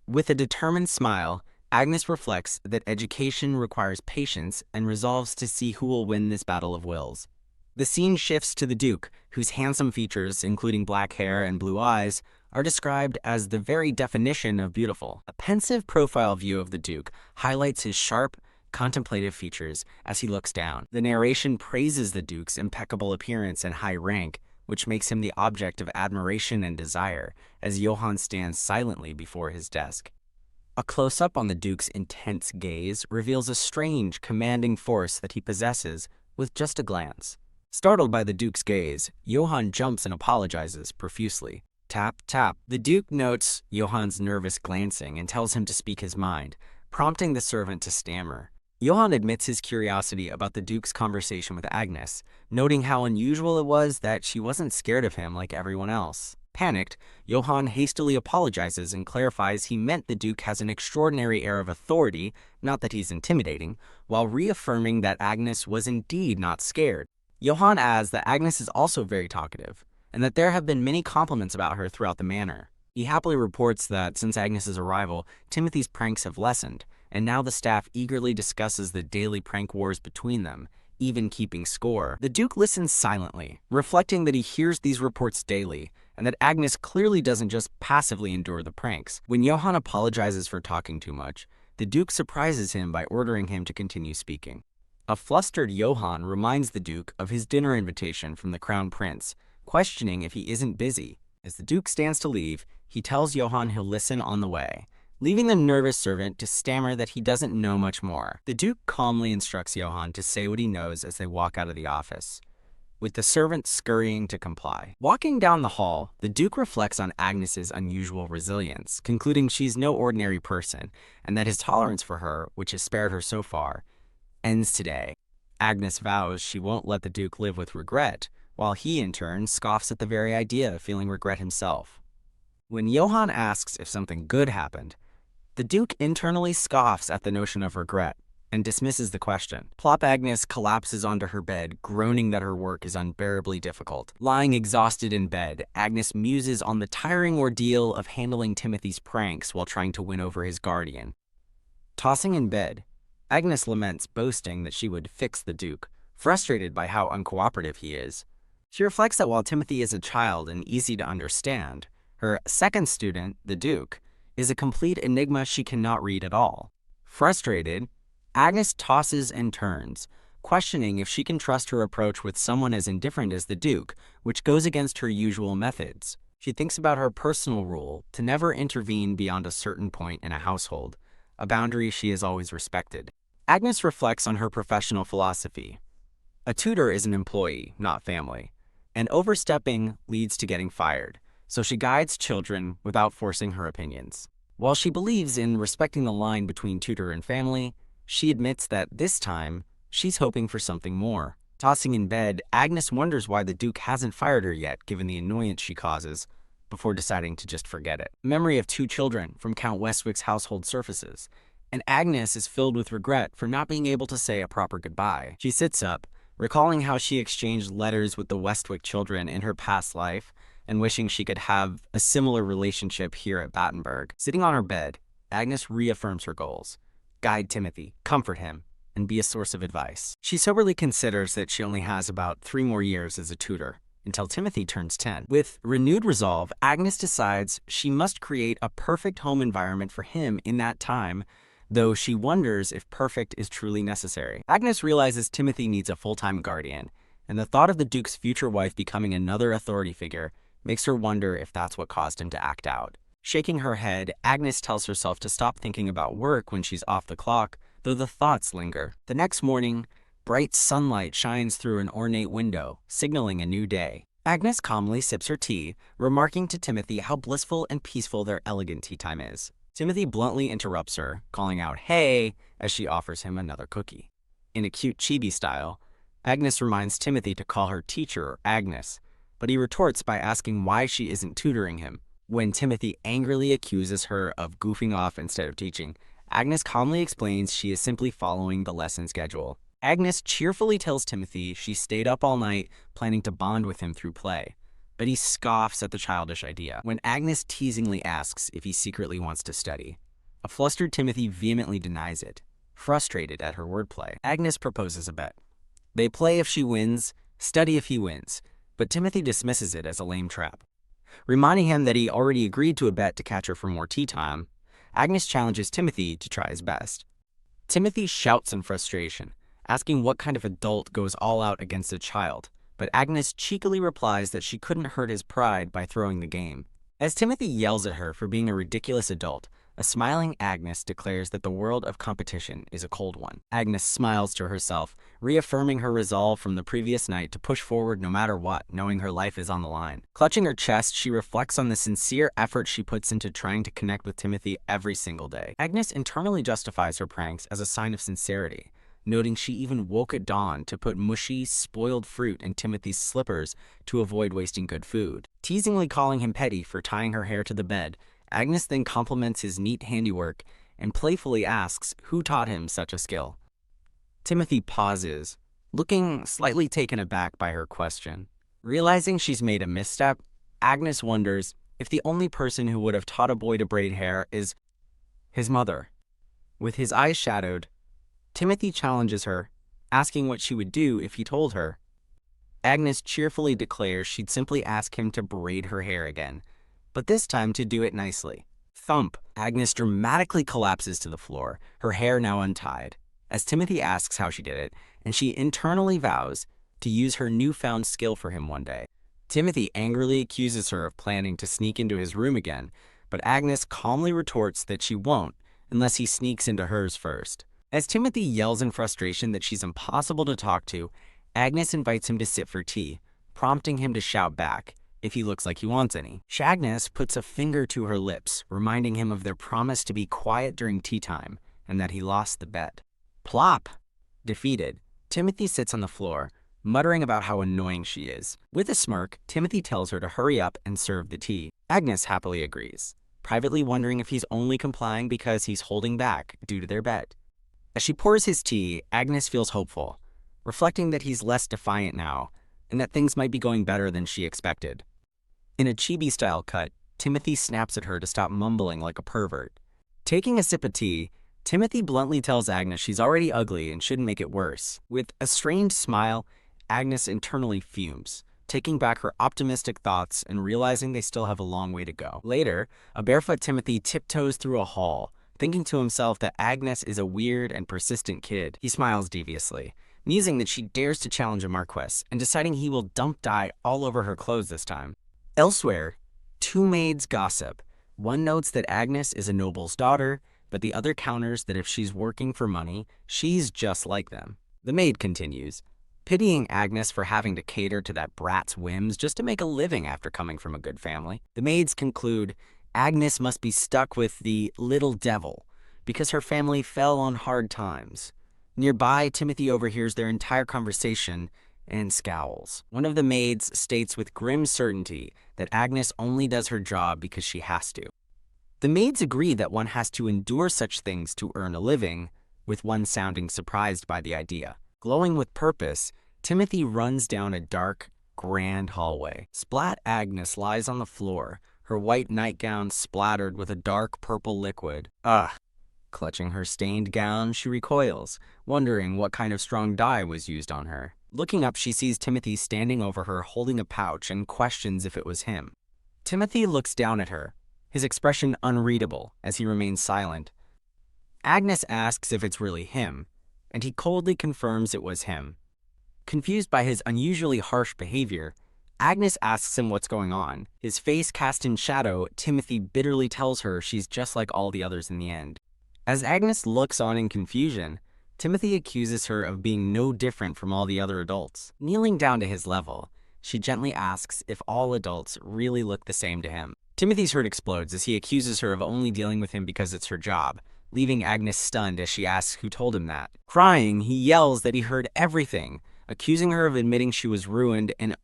With a determined smile, Agnes reflects that education requires patience and resolves to see who will win this battle of wills. The scene shifts to the Duke, whose handsome features, including black hair and blue eyes, are described as the very definition of beautiful. A pensive profile view of the Duke highlights his sharp, contemplative features as he looks down. The narration praises the Duke's impeccable appearance and high rank, which makes him the object of admiration and desire, as Johann stands silently before his desk. A close-up on the Duke's intense gaze reveals a strange, commanding force that he possesses with just a glance. Startled by the Duke's gaze, Johann jumps and apologizes profusely. Tap, tap. The Duke notes Johann's nervous glancing and tells him to speak his mind, prompting the servant to stammer. Johann admits his curiosity about the Duke's conversation with Agnes, noting how unusual it was that she wasn't scared of him like everyone else. Panicked, Johann hastily apologizes and clarifies he meant the Duke has an extraordinary air of authority, not that he's intimidating, while reaffirming that Agnes was indeed not scared. Johann adds that Agnes is also very talkative, and that there have been many compliments about her throughout the manor. He happily reports that since Agnes's arrival, Timothy's pranks have lessened, and now the staff eagerly discusses the daily prank wars between them, even keeping score. The Duke listens silently, reflecting that he hears these reports daily, and that Agnes clearly doesn't just passively endure the pranks. When Johann apologizes for talking too much, the Duke surprises him by ordering him to continue speaking. A flustered Johann reminds the Duke of his dinner invitation from the Crown Prince, questioning if he isn't busy. As the Duke stands to leave, he tells Johann he'll listen on the way, leaving the nervous servant to stammer that he doesn't know much more. The Duke calmly instructs Johann to say what he knows as they walk out of the office, with the servant scurrying to comply. Walking down the hall, the Duke reflects on Agnes's unusual resilience, concluding she's no ordinary person, and that his tolerance for her, which has spared her so far, ends today. Agnes vows she won't let the Duke live with regret, while he, in turn, scoffs at the very idea of feeling regret himself. When Johann asks if something good happened, the Duke internally scoffs at the notion of regret and dismisses the question. Plop Agnes collapses onto her bed, groaning that her work is unbearably difficult. Lying exhausted in bed, Agnes muses on the tiring ordeal of handling Timothy's pranks while trying to win over his guardian. Tossing in bed, Agnes laments, boasting that she would fix the Duke, frustrated by how uncooperative he is. She reflects that while Timothy is a child and easy to understand, her second student, the Duke, is a complete enigma she cannot read at all. Frustrated, Agnes tosses and turns, questioning if she can trust her approach with someone as indifferent as the Duke, which goes against her usual methods. She thinks about her personal rule to never intervene beyond a certain point in a household, a boundary she has always respected. Agnes reflects on her professional philosophy. A tutor is an employee, not family, and overstepping leads to getting fired, so she guides children without forcing her opinions. While she believes in respecting the line between tutor and family, she admits that this time, she's hoping for something more. Tossing in bed, Agnes wonders why the Duke hasn't fired her yet, given the annoyance she causes, before deciding to just forget it. Memory of 2 children from Count Westwick's household surfaces, and Agnes is filled with regret for not being able to say a proper goodbye. She sits up, recalling how she exchanged letters with the Westwick children in her past life, and wishing she could have a similar relationship here at Battenberg. Sitting on her bed, Agnes reaffirms her goals. guide Timothy, comfort him, and be a source of advice. She soberly considers that she only has about 3 more years as a tutor, until Timothy turns 10. With renewed resolve, Agnes decides she must create a perfect home environment for him in that time, though she wonders if perfect is truly necessary. Agnes realizes Timothy needs a full-time guardian, and the thought of the Duke's future wife becoming another authority figure makes her wonder if that's what caused him to act out. Shaking her head, Agnes tells herself to stop thinking about work when she's off the clock, though the thoughts linger. The next morning, bright sunlight shines through an ornate window, signaling a new day. Agnes calmly sips her tea, remarking to Timothy how blissful and peaceful their elegant tea time is. Timothy bluntly interrupts her, calling out, "Hey," as she offers him another cookie. In a cute chibi style, Agnes reminds Timothy to call her teacher or Agnes, but he retorts by asking why she isn't tutoring him. When Timothy angrily accuses her of goofing off instead of teaching, Agnes calmly explains she is simply following the lesson schedule. Agnes cheerfully tells Timothy she stayed up all night planning to bond with him through play, but he scoffs at the childish idea. When Agnes teasingly asks if he secretly wants to study, a flustered Timothy vehemently denies it, frustrated at her wordplay. Agnes proposes a bet. They play if she wins, study if he wins, but Timothy dismisses it as a lame trap. Reminding him that he already agreed to a bet to catch her for more tea time, Agnes challenges Timothy to try his best. Timothy shouts in frustration, asking what kind of adult goes all out against a child, but Agnes cheekily replies that she couldn't hurt his pride by throwing the game. As Timothy yells at her for being a ridiculous adult, a smiling Agnes declares that the world of competition is a cold one. Agnes smiles to herself, reaffirming her resolve from the previous night to push forward no matter what, knowing her life is on the line. Clutching her chest, she reflects on the sincere effort she puts into trying to connect with Timothy every single day. Agnes internally justifies her pranks as a sign of sincerity, noting she even woke at dawn to put mushy, spoiled fruit in Timothy's slippers to avoid wasting good food. Teasingly calling him petty for tying her hair to the bed, Agnes then compliments his neat handiwork and playfully asks who taught him such a skill. Timothy pauses, looking slightly taken aback by her question. Realizing she's made a misstep, Agnes wonders if the only person who would have taught a boy to braid hair is his mother. With his eyes shadowed, Timothy challenges her, asking what she would do if he told her. Agnes cheerfully declares she'd simply ask him to braid her hair again, but this time to do it nicely. Thump! Agnes dramatically collapses to the floor, her hair now untied, as Timothy asks how she did it, and she internally vows to use her newfound skill for him one day. Timothy angrily accuses her of planning to sneak into his room again, but Agnes calmly retorts that she won't unless he sneaks into hers first. As Timothy yells in frustration that she's impossible to talk to, Agnes invites him to sit for tea, prompting him to shout back if he looks like he wants any. Agnes puts a finger to her lips, reminding him of their promise to be quiet during tea time and that he lost the bet. Plop! Defeated, Timothy sits on the floor, muttering about how annoying she is. With a smirk, Timothy tells her to hurry up and serve the tea. Agnes happily agrees, privately wondering if he's only complying because he's holding back due to their bet. As she pours his tea, Agnes feels hopeful, reflecting that he's less defiant now and that things might be going better than she expected. In a chibi-style cut, Timothy snaps at her to stop mumbling like a pervert. Taking a sip of tea, Timothy bluntly tells Agnes she's already ugly and shouldn't make it worse. With a strained smile, Agnes internally fumes, taking back her optimistic thoughts and realizing they still have a long way to go. Later, a barefoot Timothy tiptoes through a hall, thinking to himself that Agnes is a weird and persistent kid. He smiles deviously, musing that she dares to challenge a marquis and deciding he will dump dye all over her clothes this time. Elsewhere, 2 maids gossip. One notes that Agnes is a noble's daughter, but the other counters that if she's working for money, she's just like them. The maid continues, pitying Agnes for having to cater to that brat's whims just to make a living after coming from a good family. The maids conclude Agnes must be stuck with the little devil because her family fell on hard times. Nearby, Timothy overhears their entire conversation and scowls. One of the maids states with grim certainty that Agnes only does her job because she has to. The maids agree that one has to endure such things to earn a living, with one sounding surprised by the idea. Glowing with purpose, Timothy runs down a dark, grand hallway. Splat Agnes lies on the floor, her white nightgown splattered with a dark purple liquid. Ugh. Clutching her stained gown, she recoils, wondering what kind of strong dye was used on her. Looking up, she sees Timothy standing over her holding a pouch and questions if it was him. Timothy looks down at her, his expression unreadable as he remains silent. Agnes asks if it's really him, and he coldly confirms it was him. Confused by his unusually harsh behavior, Agnes asks him what's going on. His face cast in shadow, Timothy bitterly tells her she's just like all the others in the end. As Agnes looks on in confusion, Timothy accuses her of being no different from all the other adults. Kneeling down to his level, she gently asks if all adults really look the same to him. Timothy's hurt explodes as he accuses her of only dealing with him because it's her job, leaving Agnes stunned as she asks who told him that. Crying, he yells that he heard everything, accusing her of admitting she was ruined and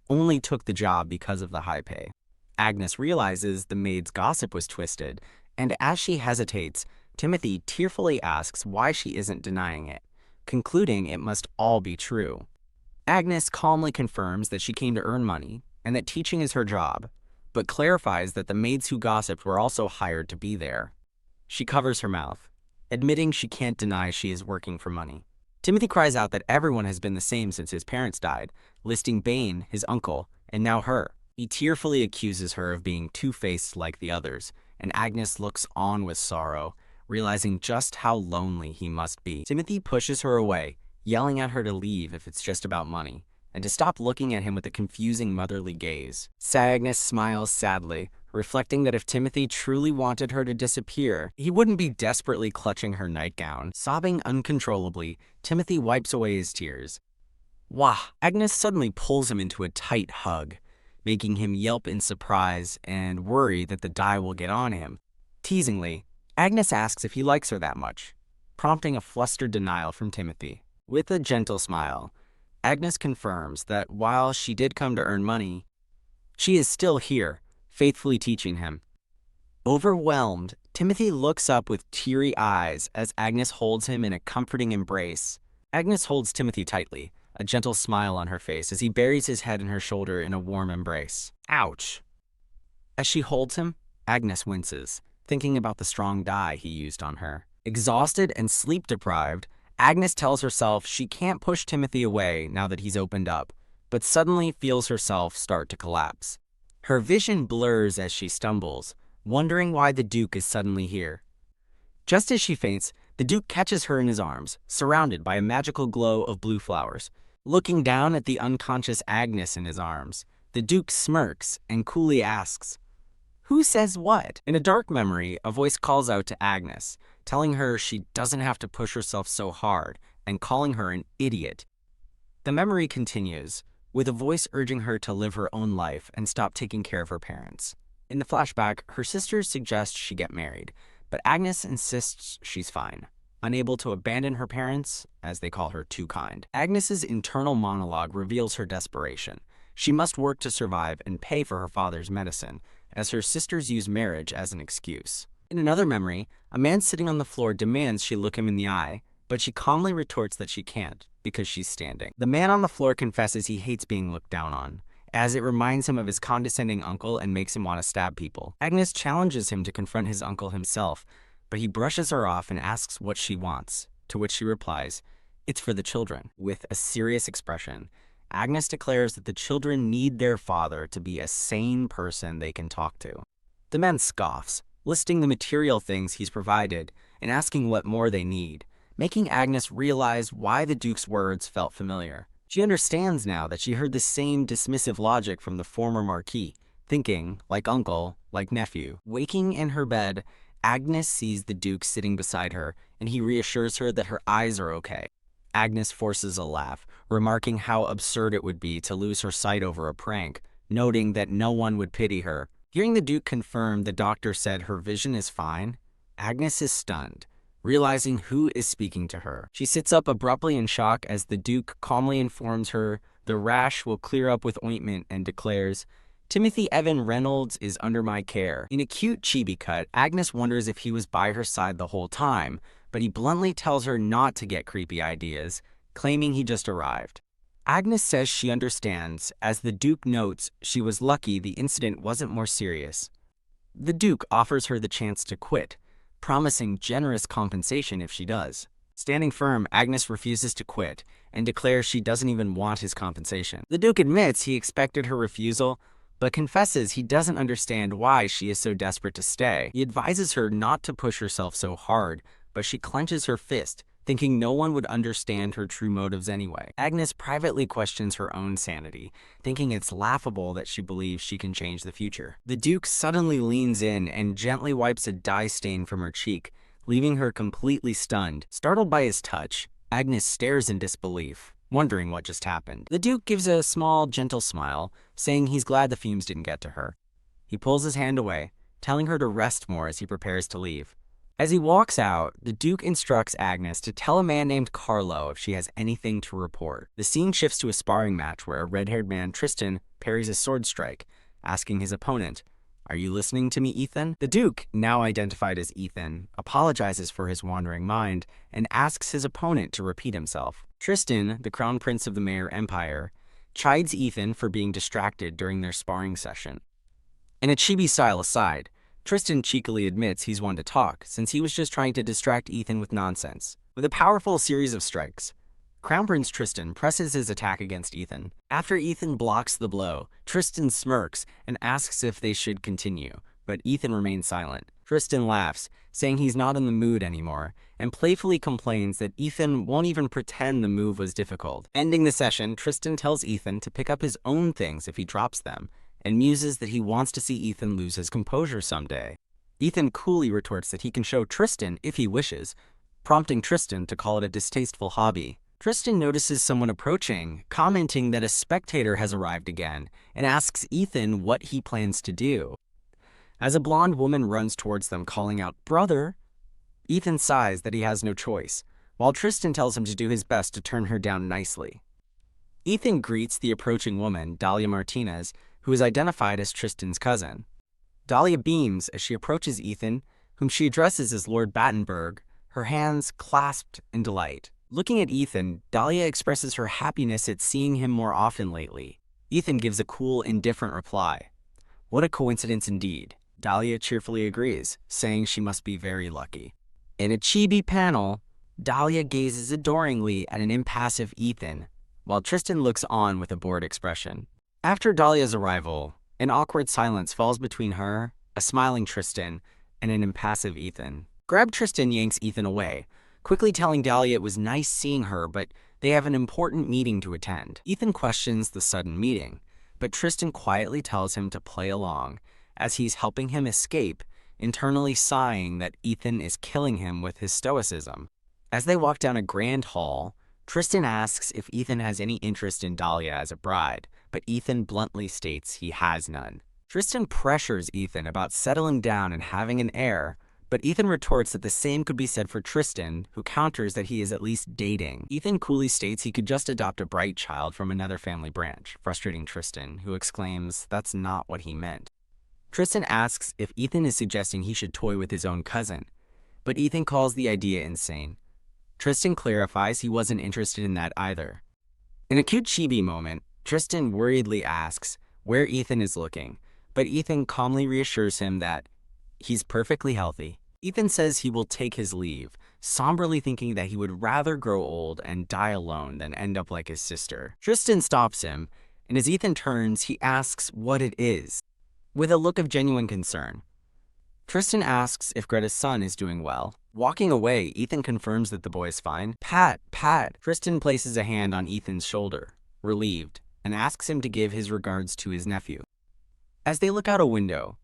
only took the job because of the high pay. Agnes realizes the maid's gossip was twisted, and as she hesitates, Timothy tearfully asks why she isn't denying it, concluding it must all be true. Agnes calmly confirms that she came to earn money and that teaching is her job, but clarifies that the maids who gossiped were also hired to be there. She covers her mouth, admitting she can't deny she is working for money. Timothy cries out that everyone has been the same since his parents died, listing Bane, his uncle, and now her. He tearfully accuses her of being two-faced like the others, and Agnes looks on with sorrow, realizing just how lonely he must be. Timothy pushes her away, yelling at her to leave if it's just about money, and to stop looking at him with a confusing motherly gaze. Agnes smiles sadly, reflecting that if Timothy truly wanted her to disappear, he wouldn't be desperately clutching her nightgown. Sobbing uncontrollably, Timothy wipes away his tears. Wah! Agnes suddenly pulls him into a tight hug, making him yelp in surprise and worry that the dye will get on him. Teasingly, Agnes asks if he likes her that much, prompting a flustered denial from Timothy. With a gentle smile, Agnes confirms that while she did come to earn money, she is still here, faithfully teaching him. Overwhelmed, Timothy looks up with teary eyes as Agnes holds him in a comforting embrace. Agnes holds Timothy tightly, a gentle smile on her face as he buries his head in her shoulder in a warm embrace. Ouch! As she holds him, Agnes winces, thinking about the strong dye he used on her. Exhausted and sleep-deprived, Agnes tells herself she can't push Timothy away now that he's opened up, but suddenly feels herself start to collapse. Her vision blurs as she stumbles, wondering why the Duke is suddenly here. Just as she faints, the Duke catches her in his arms, surrounded by a magical glow of blue flowers. Looking down at the unconscious Agnes in his arms, the Duke smirks and coolly asks, "Who says what?" In a dark memory, a voice calls out to Agnes, telling her she doesn't have to push herself so hard and calling her an idiot. The memory continues, with a voice urging her to live her own life and stop taking care of her parents. In the flashback, her sisters suggest she get married, but Agnes insists she's fine, unable to abandon her parents, as they call her too kind. Agnes's internal monologue reveals her desperation. She must work to survive and pay for her father's medicine, as her sisters use marriage as an excuse. In another memory, a man sitting on the floor demands she look him in the eye, but she calmly retorts that she can't, because she's standing. The man on the floor confesses he hates being looked down on, as it reminds him of his condescending uncle and makes him want to stab people. Agnes challenges him to confront his uncle himself, but he brushes her off and asks what she wants, to which she replies, "It's for the children." With a serious expression, Agnes declares that the children need their father to be a sane person they can talk to. The man scoffs, listing the material things he's provided and asking what more they need, making Agnes realize why the Duke's words felt familiar. She understands now that she heard the same dismissive logic from the former marquis, thinking, like uncle, like nephew. Waking in her bed, Agnes sees the Duke sitting beside her, and he reassures her that her eyes are okay. Agnes forces a laugh, remarking how absurd it would be to lose her sight over a prank, noting that no one would pity her. Hearing the Duke confirm the doctor said her vision is fine, Agnes is stunned, realizing who is speaking to her. She sits up abruptly in shock as the Duke calmly informs her the rash will clear up with ointment and declares, "Timothy Evan Reynolds is under my care." In a cute chibi cut, Agnes wonders if he was by her side the whole time, but he bluntly tells her not to get creepy ideas, claiming he just arrived. Agnes says she understands, as the Duke notes she was lucky the incident wasn't more serious. The Duke offers her the chance to quit, promising generous compensation if she does. Standing firm, Agnes refuses to quit and declares she doesn't even want his compensation. The Duke admits he expected her refusal, but confesses he doesn't understand why she is so desperate to stay. He advises her not to push herself so hard, but she clenches her fist, thinking no one would understand her true motives anyway. Agnes privately questions her own sanity, thinking it's laughable that she believes she can change the future. The Duke suddenly leans in and gently wipes a dye stain from her cheek, leaving her completely stunned. Startled by his touch, Agnes stares in disbelief, wondering what just happened. The Duke gives a small, gentle smile, saying he's glad the fumes didn't get to her. He pulls his hand away, telling her to rest more as he prepares to leave. As he walks out, the Duke instructs Agnes to tell a man named Carlo if she has anything to report. The scene shifts to a sparring match where a red-haired man, Tristan, parries a sword strike, asking his opponent, "Are you listening to me, Ethan?" The Duke, now identified as Ethan, apologizes for his wandering mind and asks his opponent to repeat himself. Tristan, the crown prince of the Mayor Empire, chides Ethan for being distracted during their sparring session. In a chibi-style aside, Tristan cheekily admits he's one to talk, since he was just trying to distract Ethan with nonsense. With a powerful series of strikes, Crown Prince Tristan presses his attack against Ethan. After Ethan blocks the blow, Tristan smirks and asks if they should continue, but Ethan remains silent. Tristan laughs, saying he's not in the mood anymore, and playfully complains that Ethan won't even pretend the move was difficult. Ending the session, Tristan tells Ethan to pick up his own things if he drops them, and muses that he wants to see Ethan lose his composure someday. Ethan coolly retorts that he can show Tristan if he wishes, prompting Tristan to call it a distasteful hobby. Tristan notices someone approaching, commenting that a spectator has arrived again, and asks Ethan what he plans to do. As a blonde woman runs towards them calling out, "Brother," Ethan sighs that he has no choice, while Tristan tells him to do his best to turn her down nicely. Ethan greets the approaching woman, Dahlia Martinez, who is identified as Tristan's cousin. Dahlia beams as she approaches Ethan, whom she addresses as Lord Battenberg, her hands clasped in delight. Looking at Ethan, Dahlia expresses her happiness at seeing him more often lately. Ethan gives a cool, indifferent reply. "What a coincidence indeed." Dahlia cheerfully agrees, saying she must be very lucky. In a chibi panel, Dahlia gazes adoringly at an impassive Ethan, while Tristan looks on with a bored expression. After Dahlia's arrival, an awkward silence falls between her, a smiling Tristan, and an impassive Ethan. Grabbed Tristan yanks Ethan away, quickly telling Dahlia it was nice seeing her, but they have an important meeting to attend. Ethan questions the sudden meeting, but Tristan quietly tells him to play along, as he's helping him escape, internally sighing that Ethan is killing him with his stoicism. As they walk down a grand hall, Tristan asks if Ethan has any interest in Dahlia as a bride, but Ethan bluntly states he has none. Tristan pressures Ethan about settling down and having an heir, but Ethan retorts that the same could be said for Tristan, who counters that he is at least dating. Ethan coolly states he could just adopt a bright child from another family branch, frustrating Tristan, who exclaims that's not what he meant. Tristan asks if Ethan is suggesting he should toy with his own cousin, but Ethan calls the idea insane. Tristan clarifies he wasn't interested in that either. In a cute chibi moment, Tristan worriedly asks where Ethan is looking, but Ethan calmly reassures him that he's perfectly healthy. Ethan says he will take his leave, somberly thinking that he would rather grow old and die alone than end up like his sister. Tristan stops him, and as Ethan turns, he asks what it is, with a look of genuine concern. Tristan asks if Greta's son is doing well. Walking away, Ethan confirms that the boy is fine. Pat. Tristan places a hand on Ethan's shoulder, relieved, and asks him to give his regards to his nephew. As they look out a window,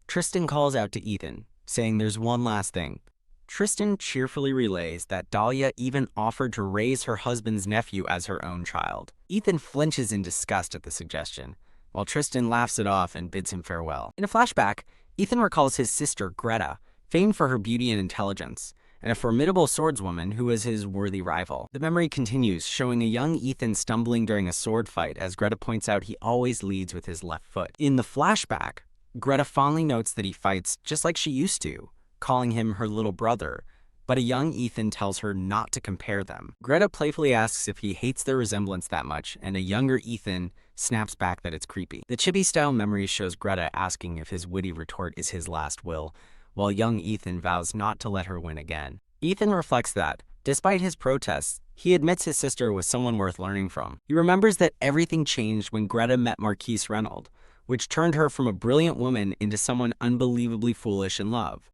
Tristan calls out to Ethan, saying there's one last thing. Tristan cheerfully relays that Dahlia even offered to raise her husband's nephew as her own child. Ethan flinches in disgust at the suggestion, while Tristan laughs it off and bids him farewell. In a flashback, Ethan recalls his sister, Greta, famed for her beauty and intelligence, and a formidable swordswoman who was his worthy rival. The memory continues, showing a young Ethan stumbling during a sword fight, as Greta points out he always leads with his left foot. In the flashback, Greta fondly notes that he fights just like she used to, calling him her little brother, but a young Ethan tells her not to compare them. Greta playfully asks if he hates their resemblance that much, and a younger Ethan snaps back that it's creepy. The chibi-style memory shows Greta asking if his witty retort is his last will, while young Ethan vows not to let her win again. Ethan reflects that, despite his protests, he admits his sister was someone worth learning from. He remembers that everything changed when Greta met Marquis Reynolds, which turned her from a brilliant woman into someone unbelievably foolish in love.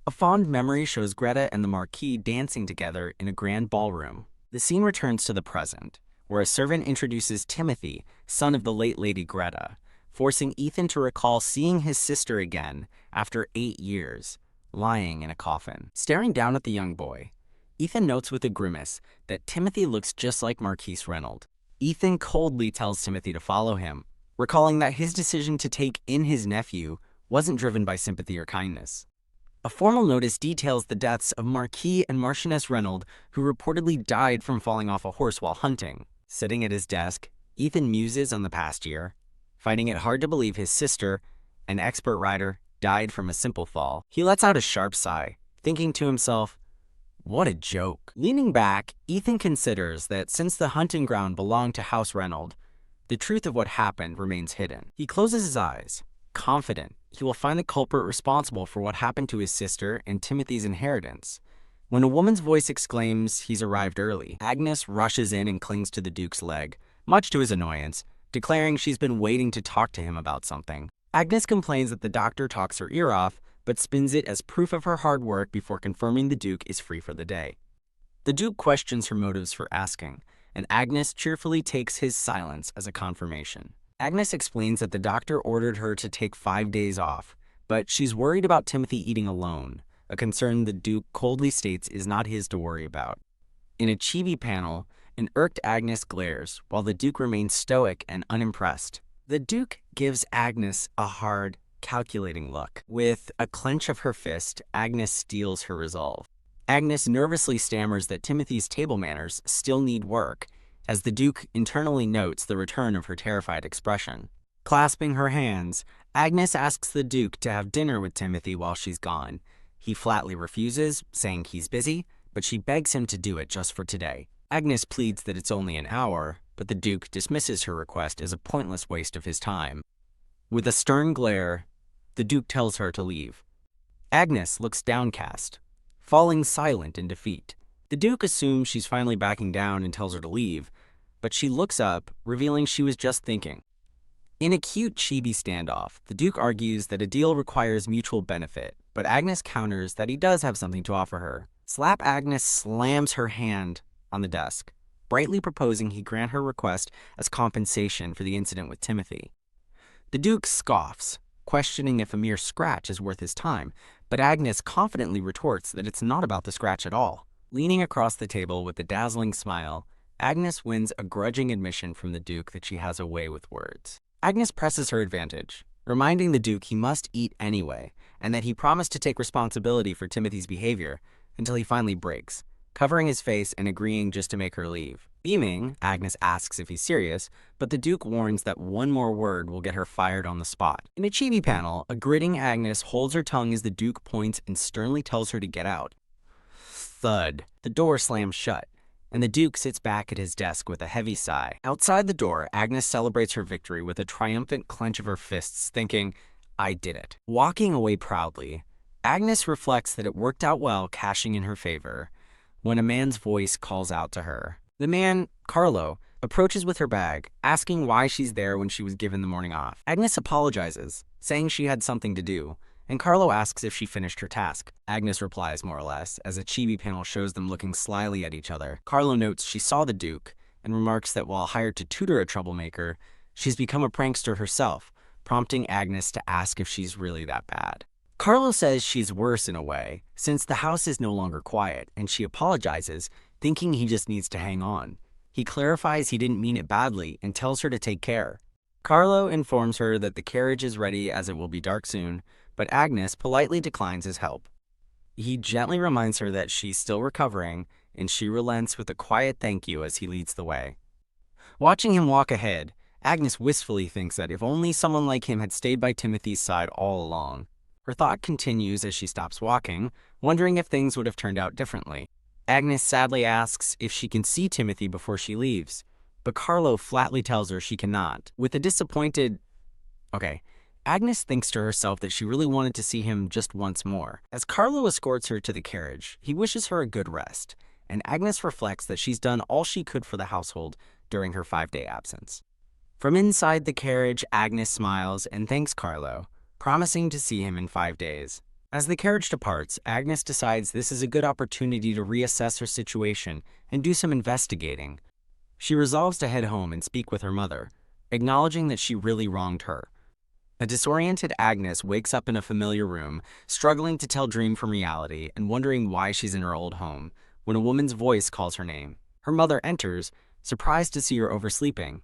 A fond memory shows Greta and the Marquis dancing together in a grand ballroom. The scene returns to the present, where a servant introduces Timothy, son of the late Lady Greta, forcing Ethan to recall seeing his sister again after 8 years, lying in a coffin. Staring down at the young boy, Ethan notes with a grimace that Timothy looks just like Marquis Reynolds. Ethan coldly tells Timothy to follow him, recalling that his decision to take in his nephew wasn't driven by sympathy or kindness. A formal notice details the deaths of Marquis and Marchioness Reynolds, who reportedly died from falling off a horse while hunting. Sitting at his desk, Ethan muses on the past year, finding it hard to believe his sister, an expert rider, died from a simple fall. He lets out a sharp sigh, thinking to himself, "What a joke." Leaning back, Ethan considers that since the hunting ground belonged to House Reynolds, the truth of what happened remains hidden. He closes his eyes, confident he will find the culprit responsible for what happened to his sister and Timothy's inheritance. When a woman's voice exclaims he's arrived early, Agnes rushes in and clings to the Duke's leg, much to his annoyance, declaring she's been waiting to talk to him about something. Agnes complains that the doctor talks her ear off, but spins it as proof of her hard work before confirming the Duke is free for the day. The Duke questions her motives for asking, and Agnes cheerfully takes his silence as a confirmation. Agnes explains that the doctor ordered her to take 5 days off, but she's worried about Timothy eating alone, a concern the Duke coldly states is not his to worry about. In a chibi panel, an irked Agnes glares, while the Duke remains stoic and unimpressed. The Duke gives Agnes a hard, calculating look. With a clench of her fist, Agnes steels her resolve. Agnes nervously stammers that Timothy's table manners still need work, as the Duke internally notes the return of her terrified expression. Clasping her hands, Agnes asks the Duke to have dinner with Timothy while she's gone. He flatly refuses, saying he's busy, but she begs him to do it just for today. Agnes pleads that it's only an hour, but the Duke dismisses her request as a pointless waste of his time. With a stern glare, the Duke tells her to leave. Agnes looks downcast, falling silent in defeat. The Duke assumes she's finally backing down and tells her to leave, but she looks up, revealing she was just thinking. In a cute chibi standoff, the Duke argues that a deal requires mutual benefit, but Agnes counters that he does have something to offer her. Slap Agnes slams her hand on the desk, brightly proposing he grant her request as compensation for the incident with Timothy. The Duke scoffs, questioning if a mere scratch is worth his time, but Agnes confidently retorts that it's not about the scratch at all. Leaning across the table with a dazzling smile, Agnes wins a grudging admission from the Duke that she has a way with words. Agnes presses her advantage, reminding the Duke he must eat anyway, and that he promised to take responsibility for Timothy's behavior until he finally breaks, covering his face and agreeing just to make her leave. Beaming, Agnes asks if he's serious, but the Duke warns that one more word will get her fired on the spot. In a chibi panel, a gritting Agnes holds her tongue as the Duke points and sternly tells her to get out. Thud. The door slams shut, and the Duke sits back at his desk with a heavy sigh. Outside the door, Agnes celebrates her victory with a triumphant clench of her fists, thinking, "I did it." Walking away proudly, Agnes reflects that it worked out well, cashing in her favor, when a man's voice calls out to her. The man, Carlo, approaches with her bag, asking why she's there when she was given the morning off. Agnes apologizes, saying she had something to do, and Carlo asks if she finished her task. Agnes replies more or less, as a chibi panel shows them looking slyly at each other. Carlo notes she saw the Duke, and remarks that while hired to tutor a troublemaker, she's become a prankster herself, prompting Agnes to ask if she's really that bad. Carlo says she's worse in a way, since the house is no longer quiet, and she apologizes, thinking he just needs to hang on. He clarifies he didn't mean it badly and tells her to take care. Carlo informs her that the carriage is ready as it will be dark soon, but Agnes politely declines his help. He gently reminds her that she's still recovering, and she relents with a quiet thank you as he leads the way. Watching him walk ahead, Agnes wistfully thinks that if only someone like him had stayed by Timothy's side all along. Her thought continues as she stops walking, wondering if things would have turned out differently. Agnes sadly asks if she can see Timothy before she leaves, but Carlo flatly tells her she cannot. With a disappointed, "Okay," Agnes thinks to herself that she really wanted to see him just once more. As Carlo escorts her to the carriage, he wishes her a good rest, and Agnes reflects that she's done all she could for the household during her 5-day absence. From inside the carriage, Agnes smiles and thanks Carlo, promising to see him in 5 days. As the carriage departs, Agnes decides this is a good opportunity to reassess her situation and do some investigating. She resolves to head home and speak with her mother, acknowledging that she really wronged her. A disoriented Agnes wakes up in a familiar room, struggling to tell dream from reality and wondering why she's in her old home, when a woman's voice calls her name. Her mother enters, surprised to see her oversleeping.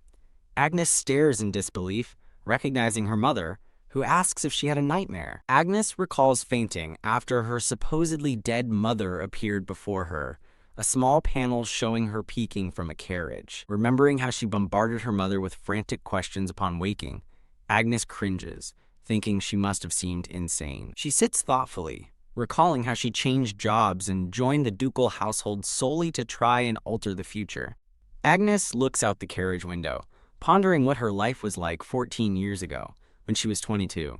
Agnes stares in disbelief, recognizing her mother, who asks if she had a nightmare. Agnes recalls fainting after her supposedly dead mother appeared before her, a small panel showing her peeking from a carriage. Remembering how she bombarded her mother with frantic questions upon waking, Agnes cringes, thinking she must have seemed insane. She sits thoughtfully, recalling how she changed jobs and joined the ducal household solely to try and alter the future. Agnes looks out the carriage window, pondering what her life was like 14 years ago, when she was 22.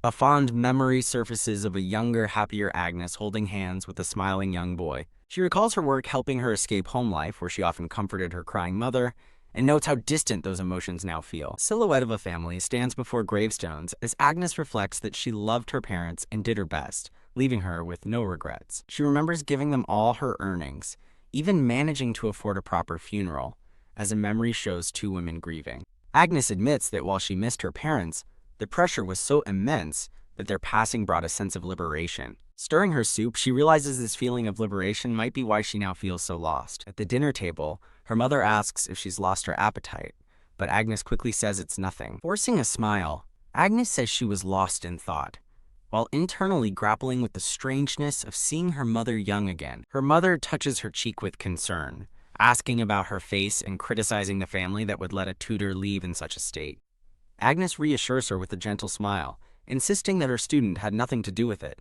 A fond memory surfaces of a younger, happier Agnes holding hands with a smiling young boy. She recalls her work helping her escape home life, where she often comforted her crying mother, and notes how distant those emotions now feel. A silhouette of a family stands before gravestones as Agnes reflects that she loved her parents and did her best, leaving her with no regrets. She remembers giving them all her earnings, even managing to afford a proper funeral, as a memory shows 2 women grieving. Agnes admits that while she missed her parents, the pressure was so immense that their passing brought a sense of liberation. Stirring her soup, she realizes this feeling of liberation might be why she now feels so lost. At the dinner table, her mother asks if she's lost her appetite, but Agnes quickly says it's nothing. Forcing a smile, Agnes says she was lost in thought, while internally grappling with the strangeness of seeing her mother young again. Her mother touches her cheek with concern, asking about her face and criticizing the family that would let a tutor leave in such a state. Agnes reassures her with a gentle smile, insisting that her student had nothing to do with it.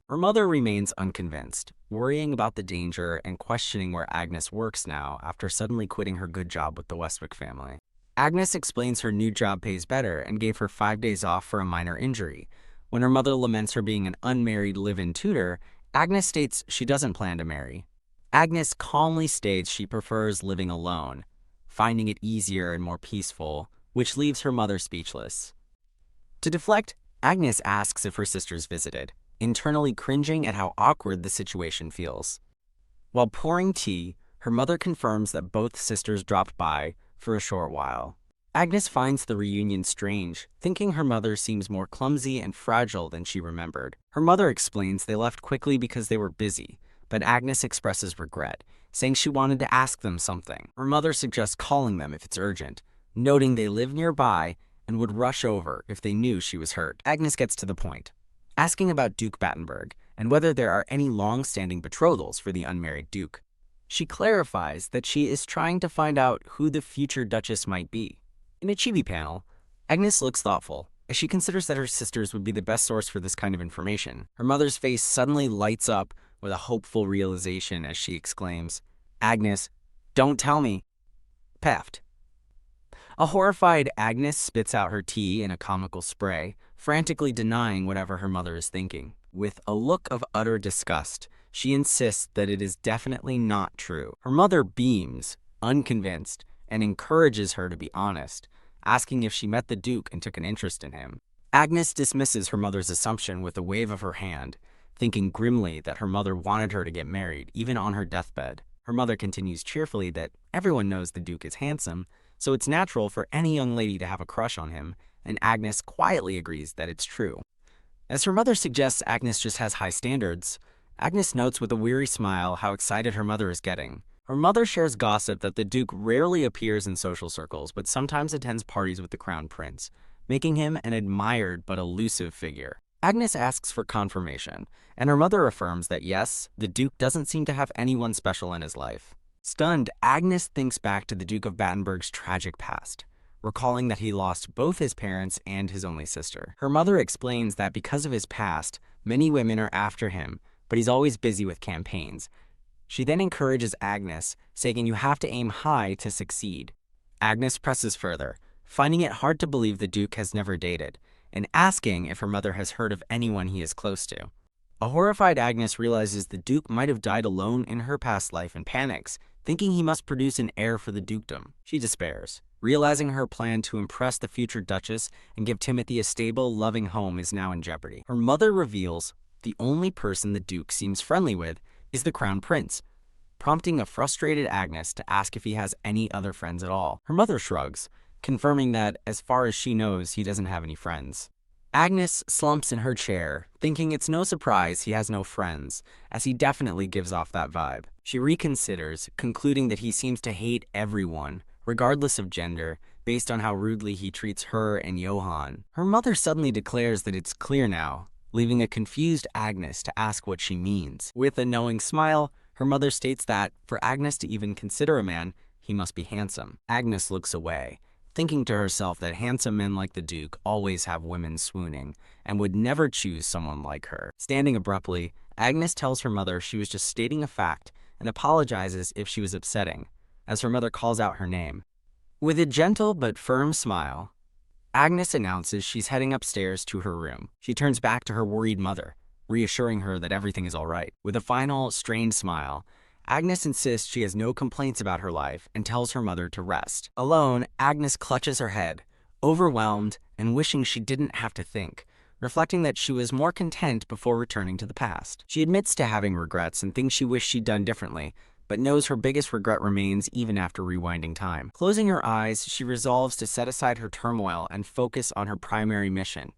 Her mother remains unconvinced, worrying about the danger and questioning where Agnes works now after suddenly quitting her good job with the Westwick family. Agnes explains her new job pays better and gave her 5 days off for a minor injury. When her mother laments her being an unmarried live-in tutor, Agnes states she doesn't plan to marry. Agnes calmly states she prefers living alone, finding it easier and more peaceful, which leaves her mother speechless. To deflect, Agnes asks if her sisters visited, internally cringing at how awkward the situation feels. While pouring tea, her mother confirms that both sisters dropped by for a short while. Agnes finds the reunion strange, thinking her mother seems more clumsy and fragile than she remembered. Her mother explains they left quickly because they were busy, but Agnes expresses regret, saying she wanted to ask them something. Her mother suggests calling them if it's urgent, noting they live nearby and would rush over if they knew she was hurt. Agnes gets to the point, asking about Duke Battenberg and whether there are any long-standing betrothals for the unmarried Duke. She clarifies that she is trying to find out who the future Duchess might be. In a chibi panel, Agnes looks thoughtful, as she considers that her sisters would be the best source for this kind of information. Her mother's face suddenly lights up with a hopeful realization as she exclaims, "Agnes, don't tell me." Peft. A horrified Agnes spits out her tea in a comical spray, frantically denying whatever her mother is thinking. With a look of utter disgust, she insists that it is definitely not true. Her mother beams, unconvinced, and encourages her to be honest, asking if she met the Duke and took an interest in him. Agnes dismisses her mother's assumption with a wave of her hand, thinking grimly that her mother wanted her to get married, even on her deathbed. Her mother continues cheerfully that everyone knows the Duke is handsome, so it's natural for any young lady to have a crush on him, and Agnes quietly agrees that it's true. As her mother suggests Agnes just has high standards, Agnes notes with a weary smile how excited her mother is getting. Her mother shares gossip that the Duke rarely appears in social circles, but sometimes attends parties with the Crown Prince, making him an admired but elusive figure. Agnes asks for confirmation, and her mother affirms that yes, the Duke doesn't seem to have anyone special in his life. Stunned, Agnes thinks back to the Duke of Battenberg's tragic past, recalling that he lost both his parents and his only sister. Her mother explains that because of his past, many women are after him, but he's always busy with campaigns. She then encourages Agnes, saying you have to aim high to succeed. Agnes presses further, finding it hard to believe the Duke has never dated, and asking if her mother has heard of anyone he is close to. A horrified Agnes realizes the Duke might have died alone in her past life and panics, thinking he must produce an heir for the dukedom. She despairs, realizing her plan to impress the future Duchess and give Timothy a stable, loving home is now in jeopardy. Her mother reveals the only person the Duke seems friendly with is the Crown Prince, prompting a frustrated Agnes to ask if he has any other friends at all. Her mother shrugs, confirming that, as far as she knows, he doesn't have any friends. Agnes slumps in her chair, thinking it's no surprise he has no friends, as he definitely gives off that vibe. She reconsiders, concluding that he seems to hate everyone, regardless of gender, based on how rudely he treats her and Johann. Her mother suddenly declares that it's clear now, leaving a confused Agnes to ask what she means. With a knowing smile, her mother states that, for Agnes to even consider a man, he must be handsome. Agnes looks away, thinking to herself that handsome men like the Duke always have women swooning and would never choose someone like her. Standing abruptly, Agnes tells her mother she was just stating a fact and apologizes if she was upsetting, as her mother calls out her name. With a gentle but firm smile, Agnes announces she's heading upstairs to her room. She turns back to her worried mother, reassuring her that everything is all right. With a final, strained smile, Agnes insists she has no complaints about her life and tells her mother to rest. Alone, Agnes clutches her head, overwhelmed and wishing she didn't have to think, reflecting that she was more content before returning to the past. She admits to having regrets and things she wished she'd done differently, but knows her biggest regret remains even after rewinding time. Closing her eyes, she resolves to set aside her turmoil and focus on her primary mission,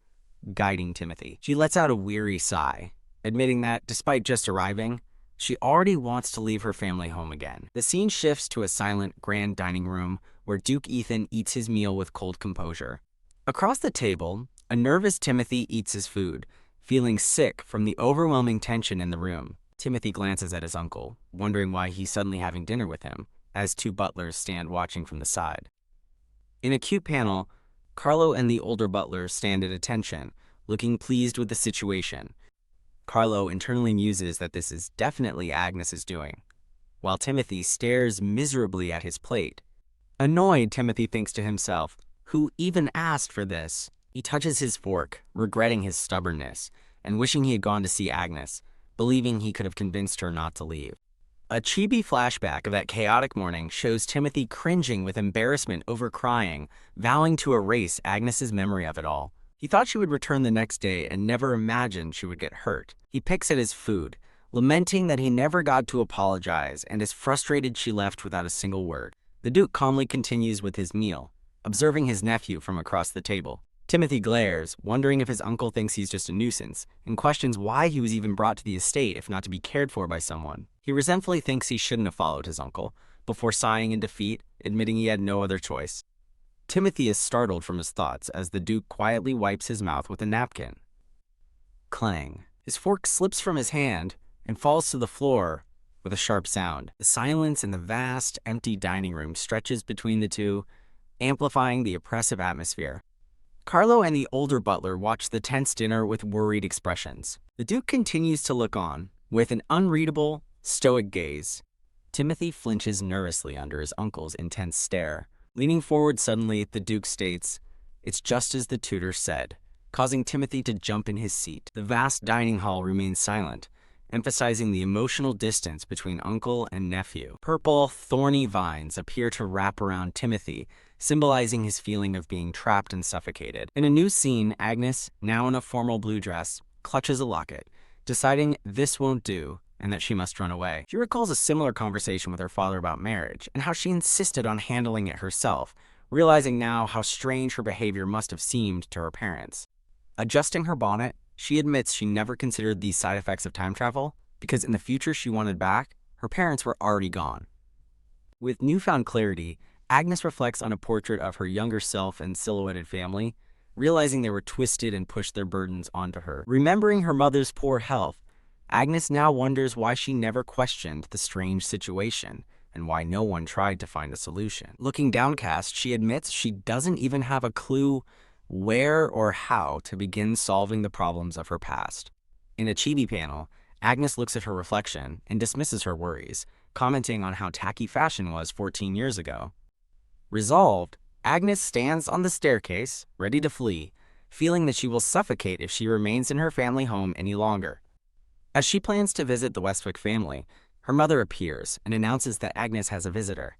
guiding Timothy. She lets out a weary sigh, admitting that, despite just arriving, she already wants to leave her family home again. The scene shifts to a silent, grand dining room where Duke Ethan eats his meal with cold composure. Across the table, a nervous Timothy eats his food, feeling sick from the overwhelming tension in the room. Timothy glances at his uncle, wondering why he's suddenly having dinner with him, as two butlers stand watching from the side. In a cute panel, Carlo and the older butler stand at attention, looking pleased with the situation. Carlo internally muses that this is definitely Agnes's doing, while Timothy stares miserably at his plate. Annoyed, Timothy thinks to himself, who even asked for this? He touches his fork, regretting his stubbornness, and wishing he had gone to see Agnes, believing he could have convinced her not to leave. A chibi flashback of that chaotic morning shows Timothy cringing with embarrassment over crying, vowing to erase Agnes's memory of it all. He thought she would return the next day and never imagined she would get hurt. He picks at his food, lamenting that he never got to apologize and is frustrated she left without a single word. The Duke calmly continues with his meal, observing his nephew from across the table. Timothy glares, wondering if his uncle thinks he's just a nuisance, and questions why he was even brought to the estate if not to be cared for by someone. He resentfully thinks he shouldn't have followed his uncle, before sighing in defeat, admitting he had no other choice. Timothy is startled from his thoughts as the Duke quietly wipes his mouth with a napkin. Clang. His fork slips from his hand and falls to the floor with a sharp sound. The silence in the vast, empty dining room stretches between the two, amplifying the oppressive atmosphere. Carlo and the older butler watch the tense dinner with worried expressions. The Duke continues to look on, with an unreadable, stoic gaze. Timothy flinches nervously under his uncle's intense stare. Leaning forward suddenly, the Duke states, "It's just as the tutor said," causing Timothy to jump in his seat. The vast dining hall remains silent, emphasizing the emotional distance between uncle and nephew. Purple, thorny vines appear to wrap around Timothy, symbolizing his feeling of being trapped and suffocated. In a new scene, Agnes, now in a formal blue dress, clutches a locket, deciding this won't do and that she must run away. She recalls a similar conversation with her father about marriage and how she insisted on handling it herself, realizing now how strange her behavior must have seemed to her parents. Adjusting her bonnet, she admits she never considered these side effects of time travel because in the future she wanted back, her parents were already gone. With newfound clarity, Agnes reflects on a portrait of her younger self and silhouetted family, realizing they were twisted and pushed their burdens onto her. Remembering her mother's poor health, Agnes now wonders why she never questioned the strange situation and why no one tried to find a solution. Looking downcast, she admits she doesn't even have a clue where or how to begin solving the problems of her past. In a chibi panel, Agnes looks at her reflection and dismisses her worries, commenting on how tacky fashion was 14 years ago. Resolved, Agnes stands on the staircase, ready to flee, feeling that she will suffocate if she remains in her family home any longer. As she plans to visit the Westwick family, her mother appears and announces that Agnes has a visitor.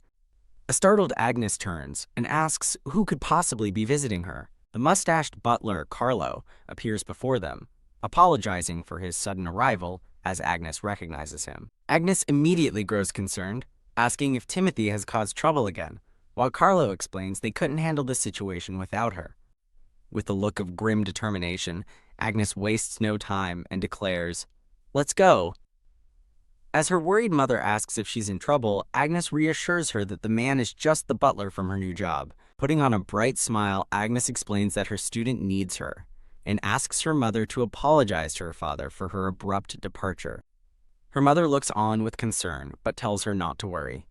A startled Agnes turns and asks who could possibly be visiting her. The mustached butler, Carlo, appears before them, apologizing for his sudden arrival as Agnes recognizes him. Agnes immediately grows concerned, asking if Timothy has caused trouble again, while Carlo explains they couldn't handle the situation without her. With a look of grim determination, Agnes wastes no time and declares, "Let's go." As her worried mother asks if she's in trouble, Agnes reassures her that the man is just the butler from her new job. Putting on a bright smile, Agnes explains that her student needs her and asks her mother to apologize to her father for her abrupt departure. Her mother looks on with concern, but tells her not to worry.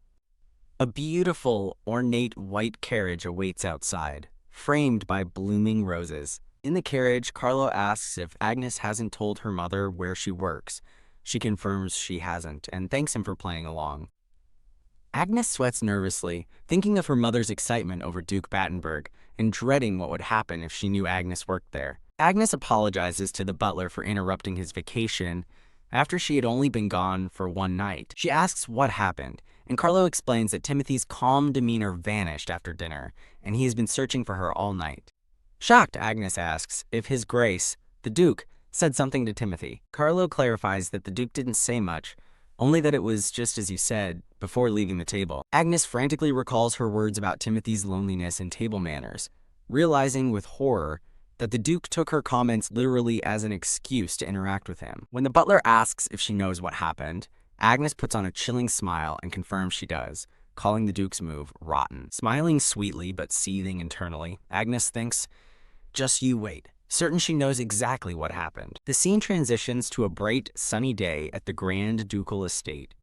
A beautiful, ornate white carriage awaits outside, framed by blooming roses. In the carriage, Carlo asks if Agnes hasn't told her mother where she works. She confirms she hasn't and thanks him for playing along. Agnes sweats nervously, thinking of her mother's excitement over Duke Battenberg and dreading what would happen if she knew Agnes worked there. Agnes apologizes to the butler for interrupting his vacation after she had only been gone for one night. She asks what happened, and Carlo explains that Timothy's calm demeanor vanished after dinner, and he has been searching for her all night. Shocked, Agnes asks if His Grace, the Duke, said something to Timothy. Carlo clarifies that the Duke didn't say much, only that it was just as you said, before leaving the table. Agnes frantically recalls her words about Timothy's loneliness and table manners, realizing with horror that the Duke took her comments literally as an excuse to interact with him. When the butler asks if she knows what happened, Agnes puts on a chilling smile and confirms she does, calling the Duke's move rotten. Smiling sweetly but seething internally, Agnes thinks, "Just you wait," certain she knows exactly what happened. The scene transitions to a bright, sunny day at the Grand Ducal Estate.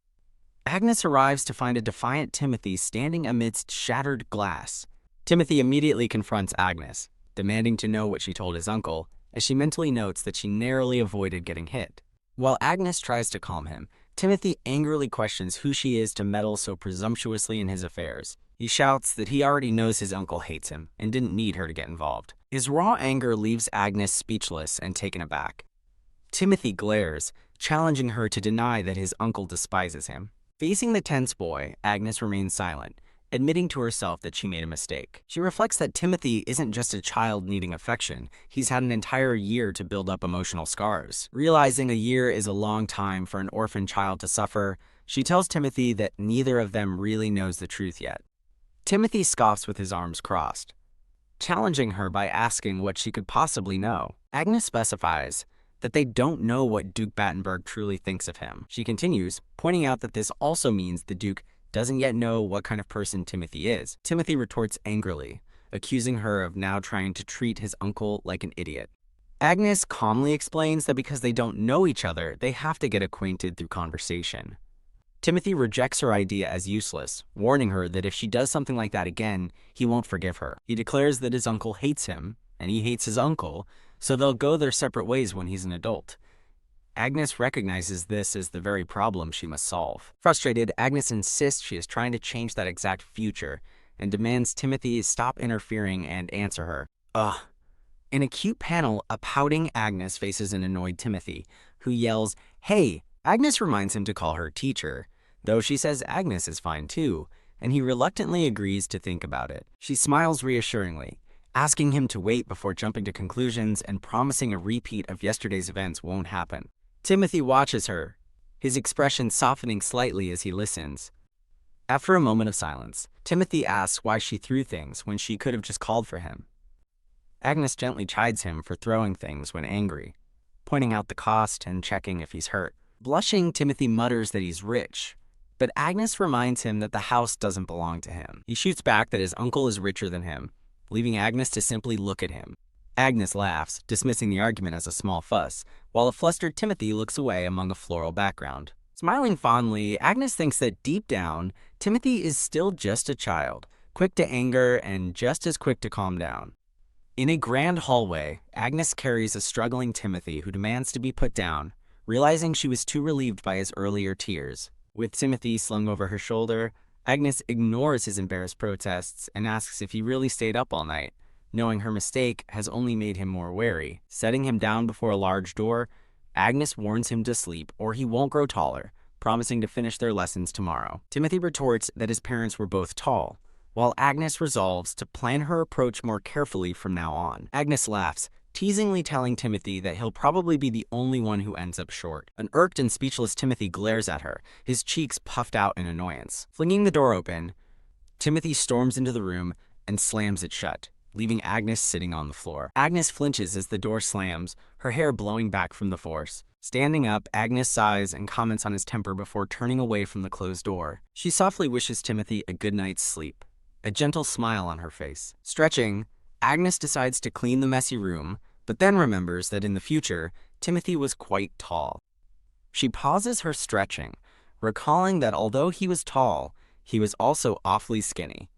Agnes arrives to find a defiant Timothy standing amidst shattered glass. Timothy immediately confronts Agnes, demanding to know what she told his uncle, as she mentally notes that she narrowly avoided getting hit. While Agnes tries to calm him, Timothy angrily questions who she is to meddle so presumptuously in his affairs. He shouts that he already knows his uncle hates him and didn't need her to get involved. His raw anger leaves Agnes speechless and taken aback. Timothy glares, challenging her to deny that his uncle despises him. Facing the tense boy, Agnes remains silent, admitting to herself that she made a mistake. She reflects that Timothy isn't just a child needing affection, he's had an entire year to build up emotional scars. Realizing a year is a long time for an orphan child to suffer, she tells Timothy that neither of them really knows the truth yet. Timothy scoffs with his arms crossed, challenging her by asking what she could possibly know. Agnes specifies that they don't know what Duke Battenberg truly thinks of him. She continues, pointing out that this also means the Duke doesn't yet know what kind of person Timothy is. Timothy retorts angrily, accusing her of now trying to treat his uncle like an idiot. Agnes calmly explains that because they don't know each other, they have to get acquainted through conversation. Timothy rejects her idea as useless, warning her that if she does something like that again, he won't forgive her. He declares that his uncle hates him, and he hates his uncle, so they'll go their separate ways when he's an adult. Agnes recognizes this as the very problem she must solve. Frustrated, Agnes insists she is trying to change that exact future and demands Timothy stop interfering and answer her. Ugh. In a cute panel, a pouting Agnes faces an annoyed Timothy, who yells, "Hey!" Agnes reminds him to call her teacher, though she says Agnes is fine too, and he reluctantly agrees to think about it. She smiles reassuringly, asking him to wait before jumping to conclusions and promising a repeat of yesterday's events won't happen. Timothy watches her, his expression softening slightly as he listens. After a moment of silence, Timothy asks why she threw things when she could have just called for him. Agnes gently chides him for throwing things when angry, pointing out the cost and checking if he's hurt. Blushing, Timothy mutters that he's rich, but Agnes reminds him that the house doesn't belong to him. He shoots back that his uncle is richer than him, leaving Agnes to simply look at him. Agnes laughs, dismissing the argument as a small fuss, while a flustered Timothy looks away among a floral background. Smiling fondly, Agnes thinks that deep down, Timothy is still just a child, quick to anger and just as quick to calm down. In a grand hallway, Agnes carries a struggling Timothy who demands to be put down, realizing she was too relieved by his earlier tears. With Timothy slung over her shoulder, Agnes ignores his embarrassed protests and asks if he really stayed up all night, knowing her mistake has only made him more wary. Setting him down before a large door, Agnes warns him to sleep or he won't grow taller, promising to finish their lessons tomorrow. Timothy retorts that his parents were both tall, while Agnes resolves to plan her approach more carefully from now on. Agnes laughs, teasingly telling Timothy that he'll probably be the only one who ends up short. An irked and speechless Timothy glares at her, his cheeks puffed out in annoyance. Flinging the door open, Timothy storms into the room and slams it shut, leaving Agnes sitting on the floor. Agnes flinches as the door slams, her hair blowing back from the force. Standing up, Agnes sighs and comments on his temper before turning away from the closed door. She softly wishes Timothy a good night's sleep, a gentle smile on her face. Stretching, Agnes decides to clean the messy room, but then remembers that in the future, Timothy was quite tall. She pauses her stretching, recalling that although he was tall, he was also awfully skinny.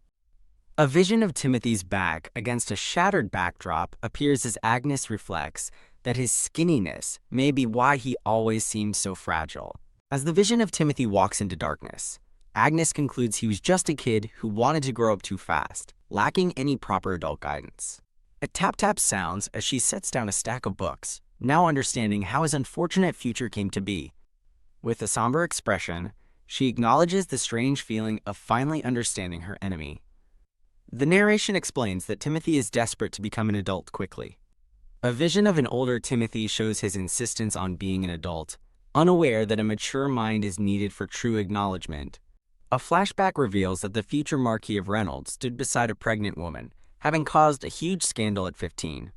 A vision of Timothy's back against a shattered backdrop appears as Agnes reflects that his skinniness may be why he always seemed so fragile. As the vision of Timothy walks into darkness, Agnes concludes he was just a kid who wanted to grow up too fast, lacking any proper adult guidance. A tap-tap sounds as she sets down a stack of books, now understanding how his unfortunate future came to be. With a somber expression, she acknowledges the strange feeling of finally understanding her enemy. The narration explains that Timothy is desperate to become an adult quickly. A vision of an older Timothy shows his insistence on being an adult, unaware that a mature mind is needed for true acknowledgement. A flashback reveals that the future Marquis of Reynolds stood beside a pregnant woman, having caused a huge scandal at 15.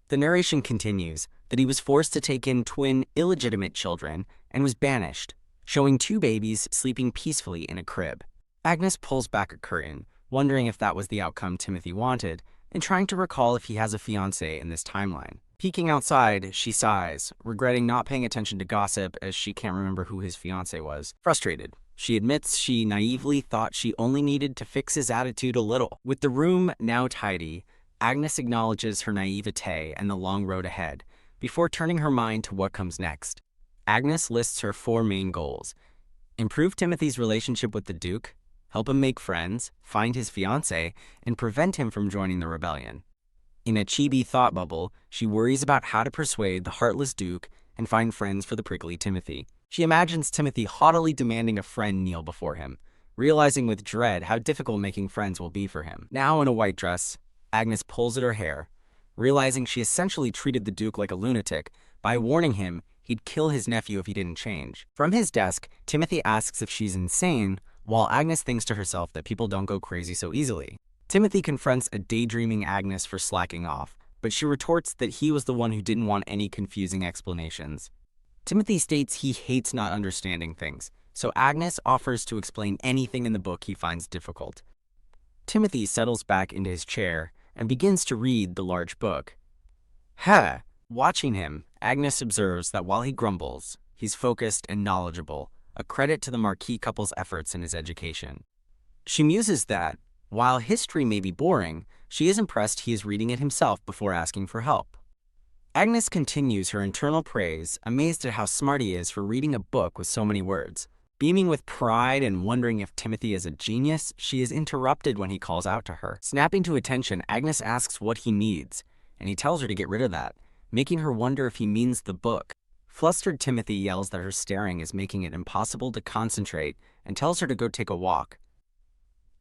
The narration continues that he was forced to take in twin illegitimate children and was banished, showing two babies sleeping peacefully in a crib. Agnes pulls back a curtain, wondering if that was the outcome Timothy wanted, and trying to recall if he has a fiancé in this timeline. Peeking outside, she sighs, regretting not paying attention to gossip as she can't remember who his fiancé was. Frustrated, she admits she naively thought she only needed to fix his attitude a little. With the room now tidy, Agnes acknowledges her naivete and the long road ahead, before turning her mind to what comes next. Agnes lists her 4 main goals: improve Timothy's relationship with the Duke, help him make friends, find his fiancé, and prevent him from joining the rebellion. In a chibi thought bubble, she worries about how to persuade the heartless Duke and find friends for the prickly Timothy. She imagines Timothy haughtily demanding a friend kneel before him, realizing with dread how difficult making friends will be for him. Now in a white dress, Agnes pulls at her hair, realizing she essentially treated the Duke like a lunatic by warning him he'd kill his nephew if he didn't change. From his desk, Timothy asks if she's insane, while Agnes thinks to herself that people don't go crazy so easily. Timothy confronts a daydreaming Agnes for slacking off, but she retorts that he was the one who didn't want any confusing explanations. Timothy states he hates not understanding things, so Agnes offers to explain anything in the book he finds difficult. Timothy settles back into his chair and begins to read the large book. Watching him, Agnes observes that while he grumbles, he's focused and knowledgeable, a credit to the Marquis couple's efforts in his education. She muses that, while history may be boring, she is impressed he is reading it himself before asking for help. Agnes continues her internal praise, amazed at how smart he is for reading a book with so many words. Beaming with pride and wondering if Timothy is a genius, she is interrupted when he calls out to her. Snapping to attention, Agnes asks what he needs, and he tells her to get rid of that, making her wonder if he means the book. Flustered Timothy yells that her staring is making it impossible to concentrate and tells her to go take a walk.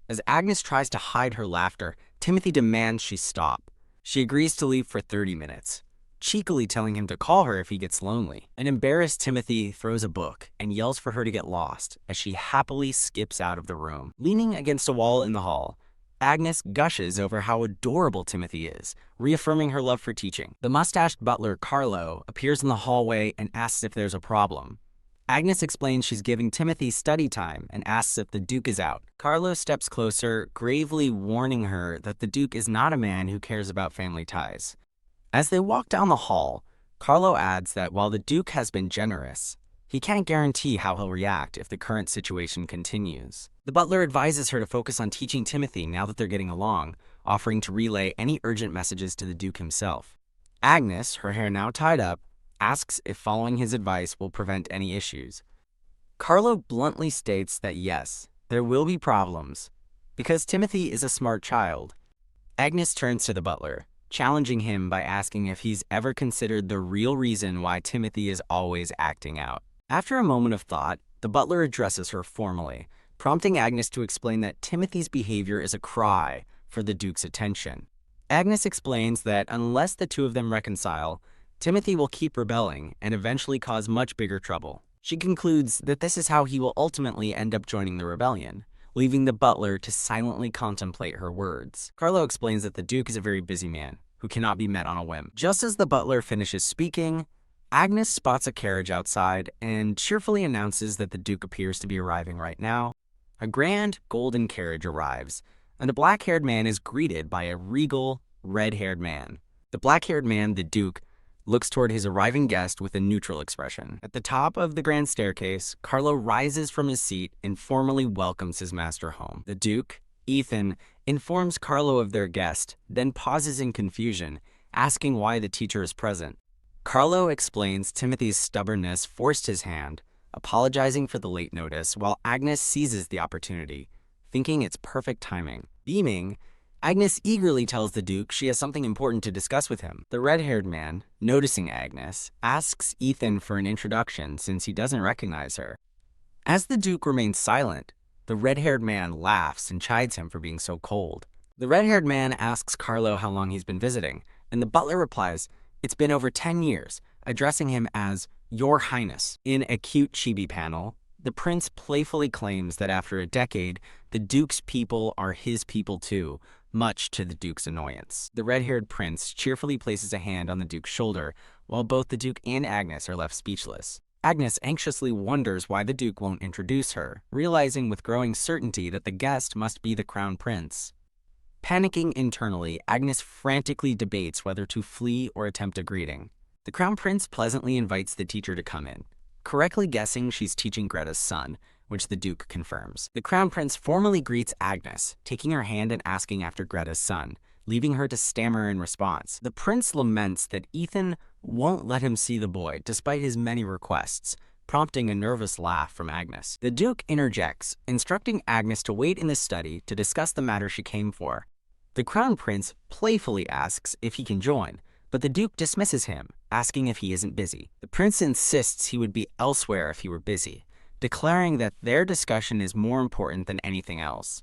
As Agnes tries to hide her laughter, Timothy demands she stop. She agrees to leave for 30 minutes, cheekily telling him to call her if he gets lonely. An embarrassed Timothy throws a book and yells for her to get lost as she happily skips out of the room. Leaning against a wall in the hall, Agnes gushes over how adorable Timothy is, reaffirming her love for teaching. The mustached butler, Carlo, appears in the hallway and asks if there's a problem. Agnes explains she's giving Timothy study time and asks if the Duke is out. Carlo steps closer, gravely warning her that the Duke is not a man who cares about family ties. As they walk down the hall, Carlo adds that while the Duke has been generous, he can't guarantee how he'll react if the current situation continues. The butler advises her to focus on teaching Timothy now that they're getting along, offering to relay any urgent messages to the Duke himself. Agnes, her hair now tied up, asks if following his advice will prevent any issues. Carlo bluntly states that yes, there will be problems, because Timothy is a smart child. Agnes turns to the butler, challenging him by asking if he's ever considered the real reason why Timothy is always acting out. After a moment of thought, the butler addresses her formally, prompting Agnes to explain that Timothy's behavior is a cry for the Duke's attention. Agnes explains that unless the two of them reconcile, Timothy will keep rebelling and eventually cause much bigger trouble. She concludes that this is how he will ultimately end up joining the rebellion, leaving the butler to silently contemplate her words. Carlo explains that the Duke is a very busy man who cannot be met on a whim. Just as the butler finishes speaking, Agnes spots a carriage outside and cheerfully announces that the Duke appears to be arriving right now. A grand golden carriage arrives, and a black-haired man is greeted by a regal, red-haired man. The black-haired man, the Duke, looks toward his arriving guest with a neutral expression. At the top of the grand staircase, Carlo rises from his seat and formally welcomes his master home. The Duke, Ethan, informs Carlo of their guest, then pauses in confusion, asking why the teacher is present. Carlo explains Timothy's stubbornness forced his hand, apologizing for the late notice, while Agnes seizes the opportunity, thinking it's perfect timing. Beaming, Agnes eagerly tells the Duke she has something important to discuss with him. The red-haired man, noticing Agnes, asks Ethan for an introduction since he doesn't recognize her. As the Duke remains silent, the red-haired man laughs and chides him for being so cold. The red-haired man asks Carlo how long he's been visiting, and the butler replies, "It's been over 10 years, addressing him as Your Highness." In a cute chibi panel, the prince playfully claims that after a decade, the Duke's people are his people too, much to the Duke's annoyance. The red-haired prince cheerfully places a hand on the Duke's shoulder, while both the Duke and Agnes are left speechless. Agnes anxiously wonders why the Duke won't introduce her, realizing with growing certainty that the guest must be the crown prince. Panicking internally, Agnes frantically debates whether to flee or attempt a greeting. The crown prince pleasantly invites the teacher to come in, correctly guessing she's teaching Greta's son, which the Duke confirms. The crown prince formally greets Agnes, taking her hand and asking after Greta's son, leaving her to stammer in response. The prince laments that Ethan won't let him see the boy despite his many requests, prompting a nervous laugh from Agnes. The Duke interjects, instructing Agnes to wait in the study to discuss the matter she came for. The crown prince playfully asks if he can join, but the Duke dismisses him, asking if he isn't busy. The prince insists he would be elsewhere if he were busy, declaring that their discussion is more important than anything else.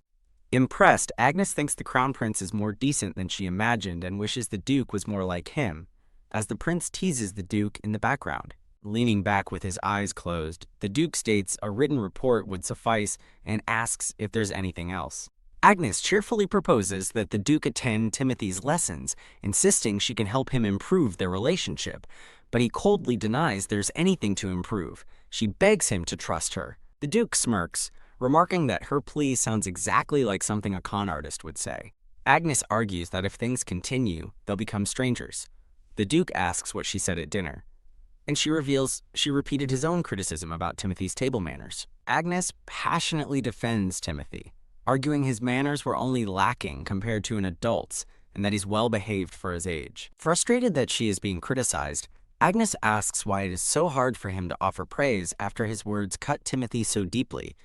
Impressed, Agnes thinks the crown prince is more decent than she imagined and wishes the Duke was more like him, as the prince teases the Duke in the background. Leaning back with his eyes closed, the Duke states a written report would suffice and asks if there's anything else. Agnes cheerfully proposes that the Duke attend Timothy's lessons, insisting she can help him improve their relationship, but he coldly denies there's anything to improve. She begs him to trust her. The Duke smirks, remarking that her plea sounds exactly like something a con artist would say. Agnes argues that if things continue, they'll become strangers. The Duke asks what she said at dinner, and she reveals she repeated his own criticism about Timothy's table manners. Agnes passionately defends Timothy, arguing his manners were only lacking compared to an adult's and that he's well behaved for his age. Frustrated that she is being criticized, Agnes asks why it is so hard for him to offer praise after his words cut Timothy so deeply.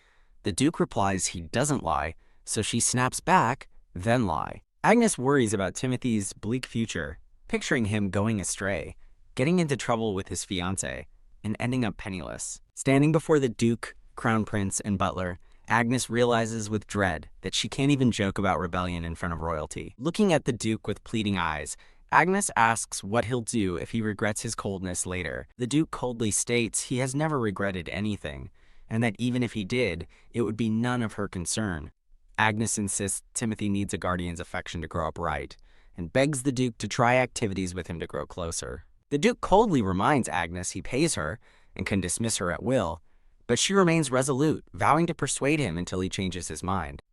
The Duke replies he doesn't lie, so she snaps back, then lie. Agnes worries about Timothy's bleak future, picturing him going astray, getting into trouble with his fiancée, and ending up penniless. Standing before the Duke, crown prince, and butler, Agnes realizes with dread that she can't even joke about rebellion in front of royalty. Looking at the Duke with pleading eyes, Agnes asks what he'll do if he regrets his coldness later. The Duke coldly states he has never regretted anything, and that even if he did, it would be none of her concern. Agnes insists Timothy needs a guardian's affection to grow up right, and begs the Duke to try activities with him to grow closer. The Duke coldly reminds Agnes he pays her and can dismiss her at will, but she remains resolute, vowing to persuade him until he changes his mind.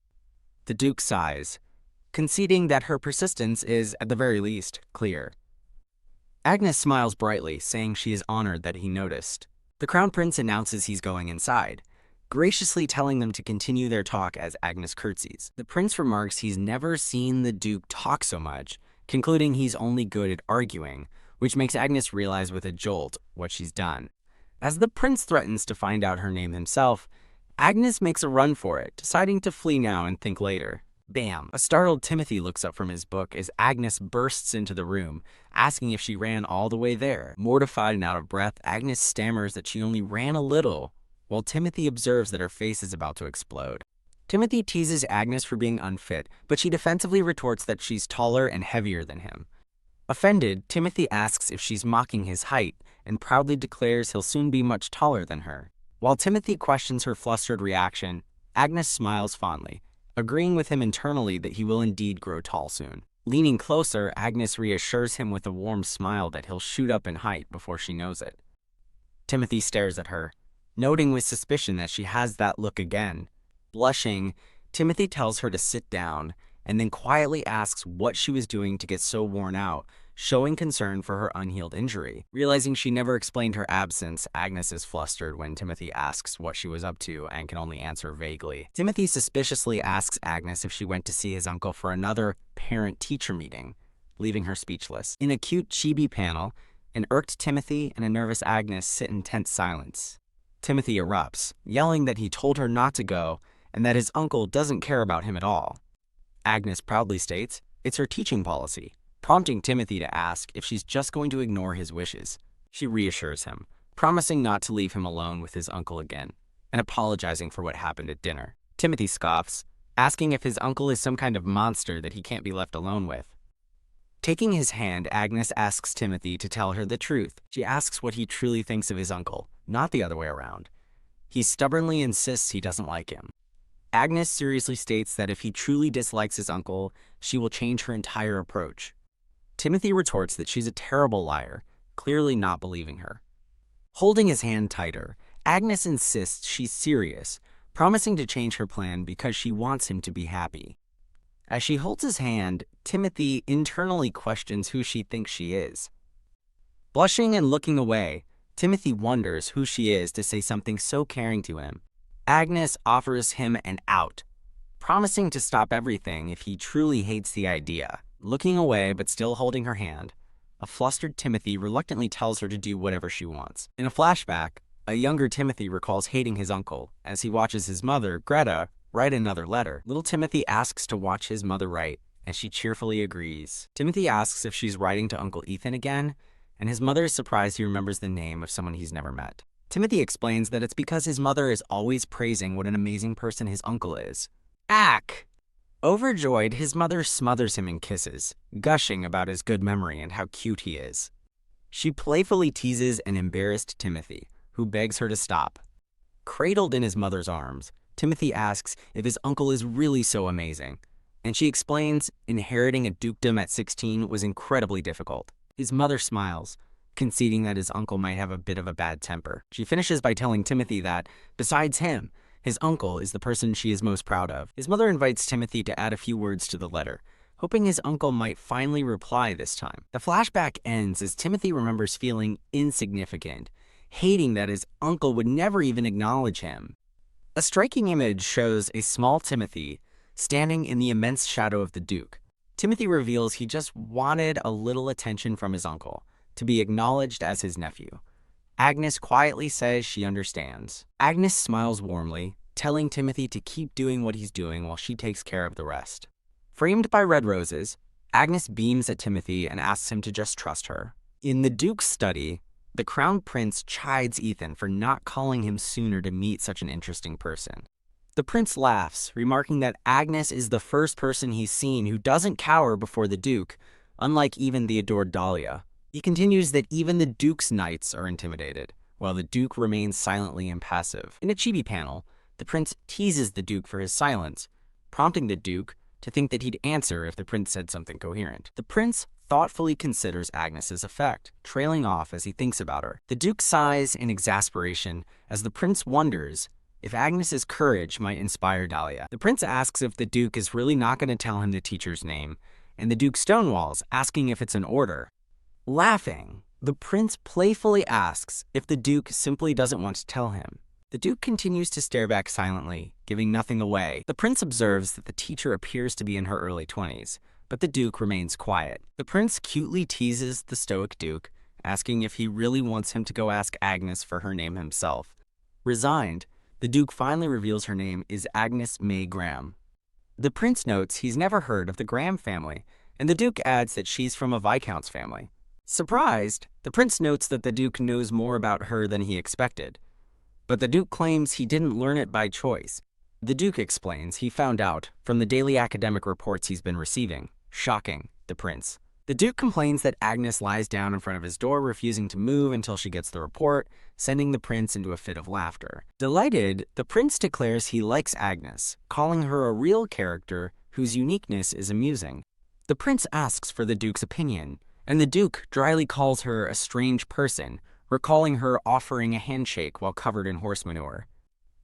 The Duke sighs, conceding that her persistence is, at the very least, clear. Agnes smiles brightly, saying she is honored that he noticed. The Crown Prince announces he's going inside, graciously telling them to continue their talk as Agnes curtsies. The Prince remarks he's never seen the Duke talk so much, concluding he's only good at arguing, which makes Agnes realize with a jolt what she's done. As the Prince threatens to find out her name himself, Agnes makes a run for it, deciding to flee now and think later. Bam! A startled Timothy looks up from his book as Agnes bursts into the room, asking if she ran all the way there. Mortified and out of breath, Agnes stammers that she only ran a little, while Timothy observes that her face is about to explode. Timothy teases Agnes for being unfit, but she defensively retorts that she's taller and heavier than him. Offended, Timothy asks if she's mocking his height and proudly declares he'll soon be much taller than her. While Timothy questions her flustered reaction, Agnes smiles fondly, agreeing with him internally that he will indeed grow tall soon. Leaning closer, Agnes reassures him with a warm smile that he'll shoot up in height before she knows it. Timothy stares at her, noting with suspicion that she has that look again. Blushing, Timothy tells her to sit down and then quietly asks what she was doing to get so worn out, showing concern for her unhealed injury. Realizing she never explained her absence, Agnes is flustered when Timothy asks what she was up to and can only answer vaguely. Timothy suspiciously asks Agnes if she went to see his uncle for another parent-teacher meeting, leaving her speechless. In a cute chibi panel, an irked Timothy and a nervous Agnes sit in tense silence. Timothy erupts, yelling that he told her not to go and that his uncle doesn't care about him at all. Agnes proudly states it's her teaching policy, prompting Timothy to ask if she's just going to ignore his wishes. She reassures him, promising not to leave him alone with his uncle again, and apologizing for what happened at dinner. Timothy scoffs, asking if his uncle is some kind of monster that he can't be left alone with. Taking his hand, Agnes asks Timothy to tell her the truth. She asks what he truly thinks of his uncle, not the other way around. He stubbornly insists he doesn't like him. Agnes seriously states that if he truly dislikes his uncle, she will change her entire approach. Timothy retorts that she's a terrible liar, clearly not believing her. Holding his hand tighter, Agnes insists she's serious, promising to change her plan because she wants him to be happy. As she holds his hand, Timothy internally questions who she thinks she is. Blushing and looking away, Timothy wonders who she is to say something so caring to him. Agnes offers him an out, promising to stop everything if he truly hates the idea. Looking away but still holding her hand, a flustered Timothy reluctantly tells her to do whatever she wants. In a flashback, a younger Timothy recalls hating his uncle as he watches his mother, Greta, write another letter. Little Timothy asks to watch his mother write, and she cheerfully agrees. Timothy asks if she's writing to Uncle Ethan again, and his mother is surprised he remembers the name of someone he's never met. Timothy explains that it's because his mother is always praising what an amazing person his uncle is. Ack! Overjoyed, his mother smothers him in kisses, gushing about his good memory and how cute he is. She playfully teases an embarrassed Timothy, who begs her to stop. Cradled in his mother's arms, Timothy asks if his uncle is really so amazing, and she explains inheriting a dukedom at 16 was incredibly difficult. His mother smiles, conceding that his uncle might have a bit of a bad temper. She finishes by telling Timothy that, besides him, his uncle is the person she is most proud of. His mother invites Timothy to add a few words to the letter, hoping his uncle might finally reply this time. The flashback ends as Timothy remembers feeling insignificant, hating that his uncle would never even acknowledge him. A striking image shows a small Timothy standing in the immense shadow of the Duke. Timothy reveals he just wanted a little attention from his uncle, to be acknowledged as his nephew. Agnes quietly says she understands. Agnes smiles warmly, telling Timothy to keep doing what he's doing while she takes care of the rest. Framed by red roses, Agnes beams at Timothy and asks him to just trust her. In the Duke's study, the Crown Prince chides Ethan for not calling him sooner to meet such an interesting person. The prince laughs, remarking that Agnes is the first person he's seen who doesn't cower before the Duke, unlike even the adored Dahlia. He continues that even the Duke's knights are intimidated, while the Duke remains silently impassive. In a chibi panel, the prince teases the Duke for his silence, prompting the Duke to think that he'd answer if the prince said something coherent. The prince thoughtfully considers Agnes's effect, trailing off as he thinks about her. The Duke sighs in exasperation as the prince wonders if Agnes's courage might inspire Dahlia. The prince asks if the Duke is really not going to tell him the teacher's name, and the Duke stonewalls, asking if it's an order. Laughing, the prince playfully asks if the Duke simply doesn't want to tell him. The Duke continues to stare back silently, giving nothing away. The prince observes that the teacher appears to be in her early 20s, but the Duke remains quiet. The prince cutely teases the stoic Duke, asking if he really wants him to go ask Agnes for her name himself. Resigned, the Duke finally reveals her name is Agnes May Graham. The prince notes he's never heard of the Graham family, and the Duke adds that she's from a Viscount's family. Surprised, the prince notes that the Duke knows more about her than he expected. But the Duke claims he didn't learn it by choice. The Duke explains he found out from the daily academic reports he's been receiving, shocking the prince. The Duke complains that Agnes lies down in front of his door, refusing to move until she gets the report, sending the prince into a fit of laughter. Delighted, the prince declares he likes Agnes, calling her a real character whose uniqueness is amusing. The prince asks for the Duke's opinion, and the Duke dryly calls her a strange person, recalling her offering a handshake while covered in horse manure.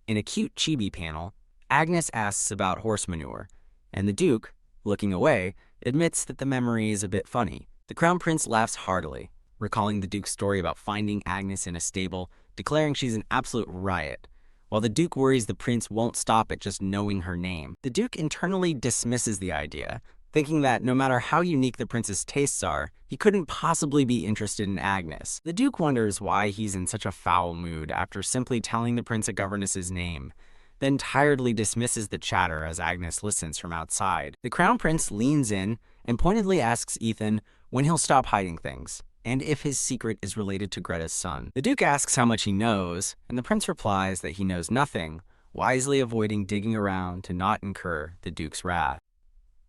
In a cute chibi panel, Agnes asks about horse manure, and the Duke, looking away, admits that the memory is a bit funny. The Crown Prince laughs heartily, recalling the Duke's story about finding Agnes in a stable, declaring she's an absolute riot, while the Duke worries the prince won't stop at just knowing her name. The Duke internally dismisses the idea, thinking that no matter how unique the prince's tastes are, he couldn't possibly be interested in Agnes. The Duke wonders why he's in such a foul mood after simply telling the prince a governess's name, then tiredly dismisses the chatter as Agnes listens from outside. The Crown Prince leans in and pointedly asks Ethan when he'll stop hiding things, and if his secret is related to Greta's son. The Duke asks how much he knows, and the prince replies that he knows nothing, wisely avoiding digging around to not incur the Duke's wrath.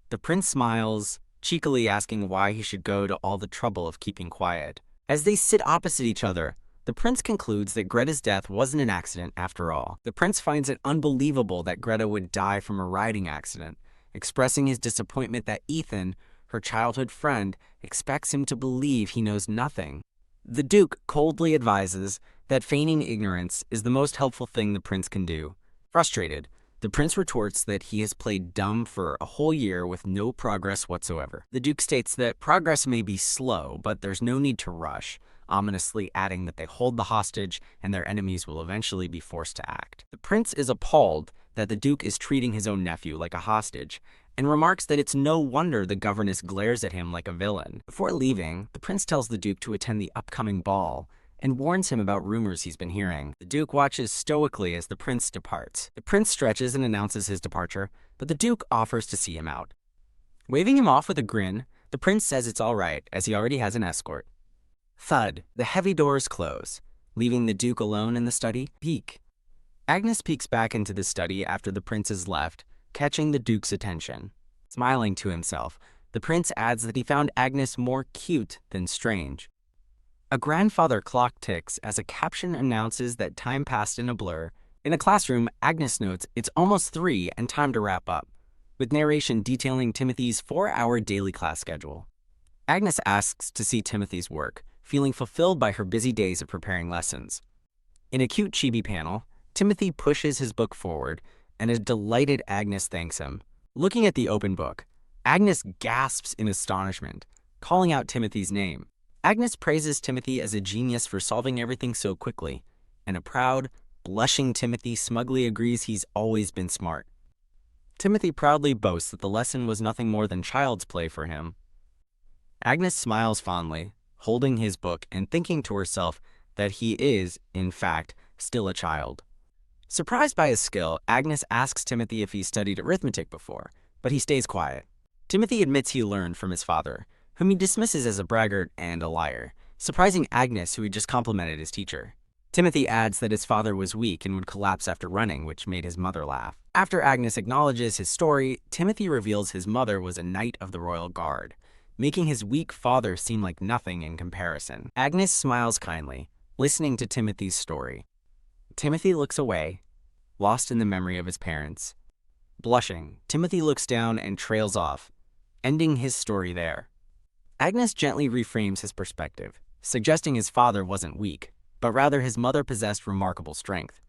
The prince smiles, cheekily asking why he should go to all the trouble of keeping quiet. As they sit opposite each other, the prince concludes that Greta's death wasn't an accident after all. The prince finds it unbelievable that Greta would die from a riding accident, expressing his disappointment that Ethan, her childhood friend, expects him to believe he knows nothing. The Duke coldly advises that feigning ignorance is the most helpful thing the prince can do. Frustrated, the prince retorts that he has played dumb for a whole year with no progress whatsoever. The Duke states that progress may be slow, but there's no need to rush, ominously adding that they hold the hostage and their enemies will eventually be forced to act. The prince is appalled that the Duke is treating his own nephew like a hostage, and remarks that it's no wonder the governess glares at him like a villain. Before leaving, the prince tells the Duke to attend the upcoming ball, and warns him about rumors he's been hearing. The Duke watches stoically as the prince departs. The prince stretches and announces his departure, but the Duke offers to see him out. Waving him off with a grin, the prince says it's all right, as he already has an escort. Thud, the heavy doors close, leaving the Duke alone in the study. Peek. Agnes peeks back into the study after the prince has left, catching the Duke's attention. Smiling to himself, the prince adds that he found Agnes more cute than strange. A grandfather clock ticks as a caption announces that time passed in a blur. In a classroom, Agnes notes it's almost 3 and time to wrap up, with narration detailing Timothy's 4-hour daily class schedule. Agnes asks to see Timothy's work, feeling fulfilled by her busy days of preparing lessons. In a cute chibi panel, Timothy pushes his book forward, and a delighted Agnes thanks him. Looking at the open book, Agnes gasps in astonishment, calling out Timothy's name. Agnes praises Timothy as a genius for solving everything so quickly, and a proud, blushing Timothy smugly agrees he's always been smart. Timothy proudly boasts that the lesson was nothing more than child's play for him. Agnes smiles fondly, holding his book and thinking to herself that he is, in fact, still a child. Surprised by his skill, Agnes asks Timothy if he studied arithmetic before, but he stays quiet. Timothy admits he learned from his father, whom he dismisses as a braggart and a liar, surprising Agnes, who he just complimented his teacher. Timothy adds that his father was weak and would collapse after running, which made his mother laugh. After Agnes acknowledges his story, Timothy reveals his mother was a knight of the Royal Guard, making his weak father seem like nothing in comparison. Agnes smiles kindly, listening to Timothy's story. Timothy looks away, lost in the memory of his parents. Blushing, Timothy looks down and trails off, ending his story there. Agnes gently reframes his perspective, suggesting his father wasn't weak, but rather his mother possessed remarkable strength.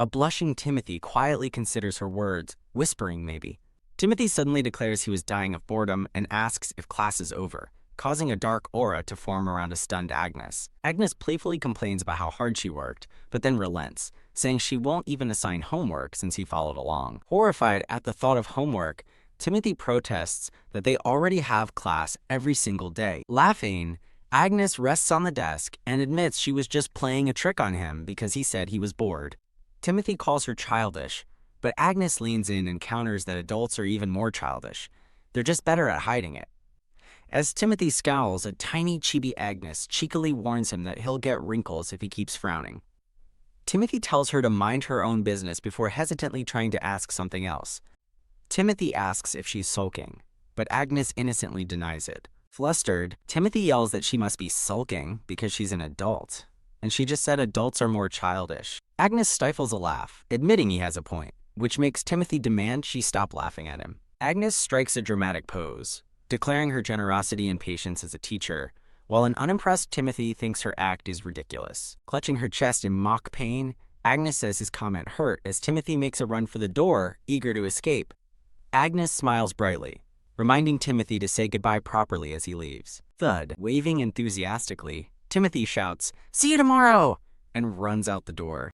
A blushing Timothy quietly considers her words, whispering maybe. Timothy suddenly declares he was dying of boredom and asks if class is over, causing a dark aura to form around a stunned Agnes. Agnes playfully complains about how hard she worked, but then relents, saying she won't even assign homework since he followed along. Horrified at the thought of homework, Timothy protests that they already have class every single day. Laughing, Agnes rests on the desk and admits she was just playing a trick on him because he said he was bored. Timothy calls her childish, But Agnes leans in and counters that adults are even more childish. They're just better at hiding it. As Timothy scowls, a tiny chibi Agnes cheekily warns him that he'll get wrinkles if he keeps frowning. Timothy tells her to mind her own business before hesitantly trying to ask something else. Timothy asks if she's sulking, but Agnes innocently denies it. Flustered, Timothy yells that she must be sulking because she's an adult, and she just said adults are more childish. Agnes stifles a laugh, admitting he has a point, which makes Timothy demand she stop laughing at him. Agnes strikes a dramatic pose, declaring her generosity and patience as a teacher, while an unimpressed Timothy thinks her act is ridiculous. Clutching her chest in mock pain, Agnes says his comment hurt as Timothy makes a run for the door, eager to escape. Agnes smiles brightly, reminding Timothy to say goodbye properly as he leaves. Thud, waving enthusiastically, Timothy shouts, "See you tomorrow!" and runs out the door.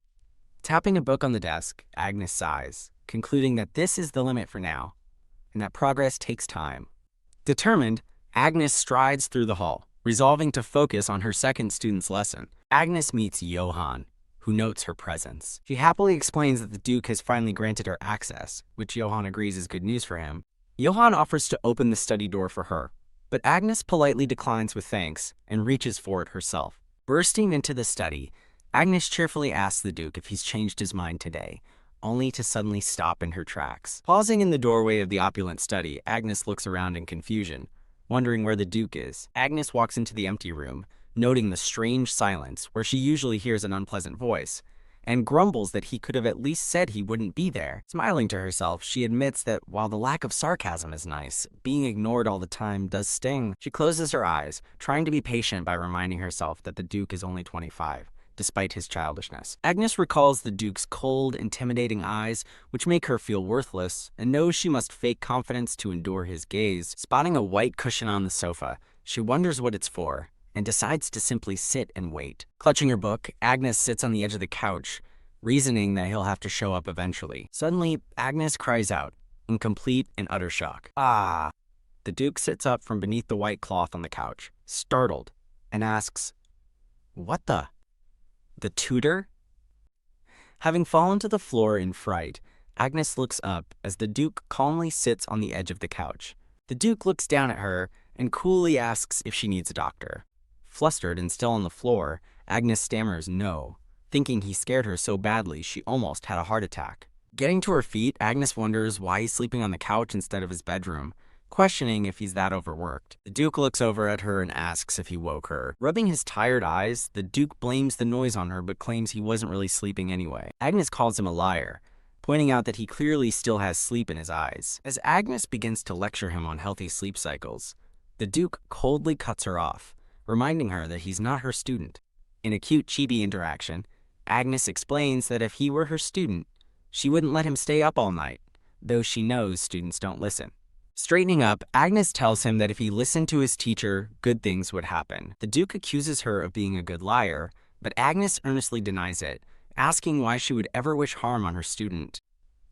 Tapping a book on the desk, Agnes sighs, concluding that this is the limit for now, and that progress takes time. Determined, Agnes strides through the hall, resolving to focus on her second student's lesson. Agnes meets Johann, who notes her presence. She happily explains that the Duke has finally granted her access, which Johann agrees is good news for him. Johann offers to open the study door for her, but Agnes politely declines with thanks and reaches for it herself. Bursting into the study, Agnes cheerfully asks the Duke if he's changed his mind today, only to suddenly stop in her tracks. Pausing in the doorway of the opulent study, Agnes looks around in confusion, wondering where the Duke is. Agnes walks into the empty room, noting the strange silence where she usually hears an unpleasant voice, and grumbles that he could have at least said he wouldn't be there. Smiling to herself, she admits that while the lack of sarcasm is nice, being ignored all the time does sting. She closes her eyes, trying to be patient by reminding herself that the Duke is only 25. Despite his childishness. Agnes recalls the Duke's cold, intimidating eyes, which make her feel worthless, and knows she must fake confidence to endure his gaze. Spotting a white cushion on the sofa, she wonders what it's for, and decides to simply sit and wait. Clutching her book, Agnes sits on the edge of the couch, reasoning that he'll have to show up eventually. Suddenly, Agnes cries out, in complete and utter shock. "Ah!" The Duke sits up from beneath the white cloth on the couch, startled, and asks, "What the? The tutor?" Having fallen to the floor in fright, Agnes looks up as the Duke calmly sits on the edge of the couch. The Duke looks down at her and coolly asks if she needs a doctor. Flustered and still on the floor, Agnes stammers no, thinking he scared her so badly she almost had a heart attack. Getting to her feet, Agnes wonders why he's sleeping on the couch instead of his bedroom, questioning if he's that overworked. The Duke looks over at her and asks if he woke her. Rubbing his tired eyes, the Duke blames the noise on her but claims he wasn't really sleeping anyway. Agnes calls him a liar, pointing out that he clearly still has sleep in his eyes. As Agnes begins to lecture him on healthy sleep cycles, the Duke coldly cuts her off, reminding her that he's not her student. In a cute chibi interaction, Agnes explains that if he were her student, she wouldn't let him stay up all night, though she knows students don't listen. Straightening up, Agnes tells him that if he listened to his teacher, good things would happen. The Duke accuses her of being a good liar, but Agnes earnestly denies it, asking why she would ever wish harm on her student.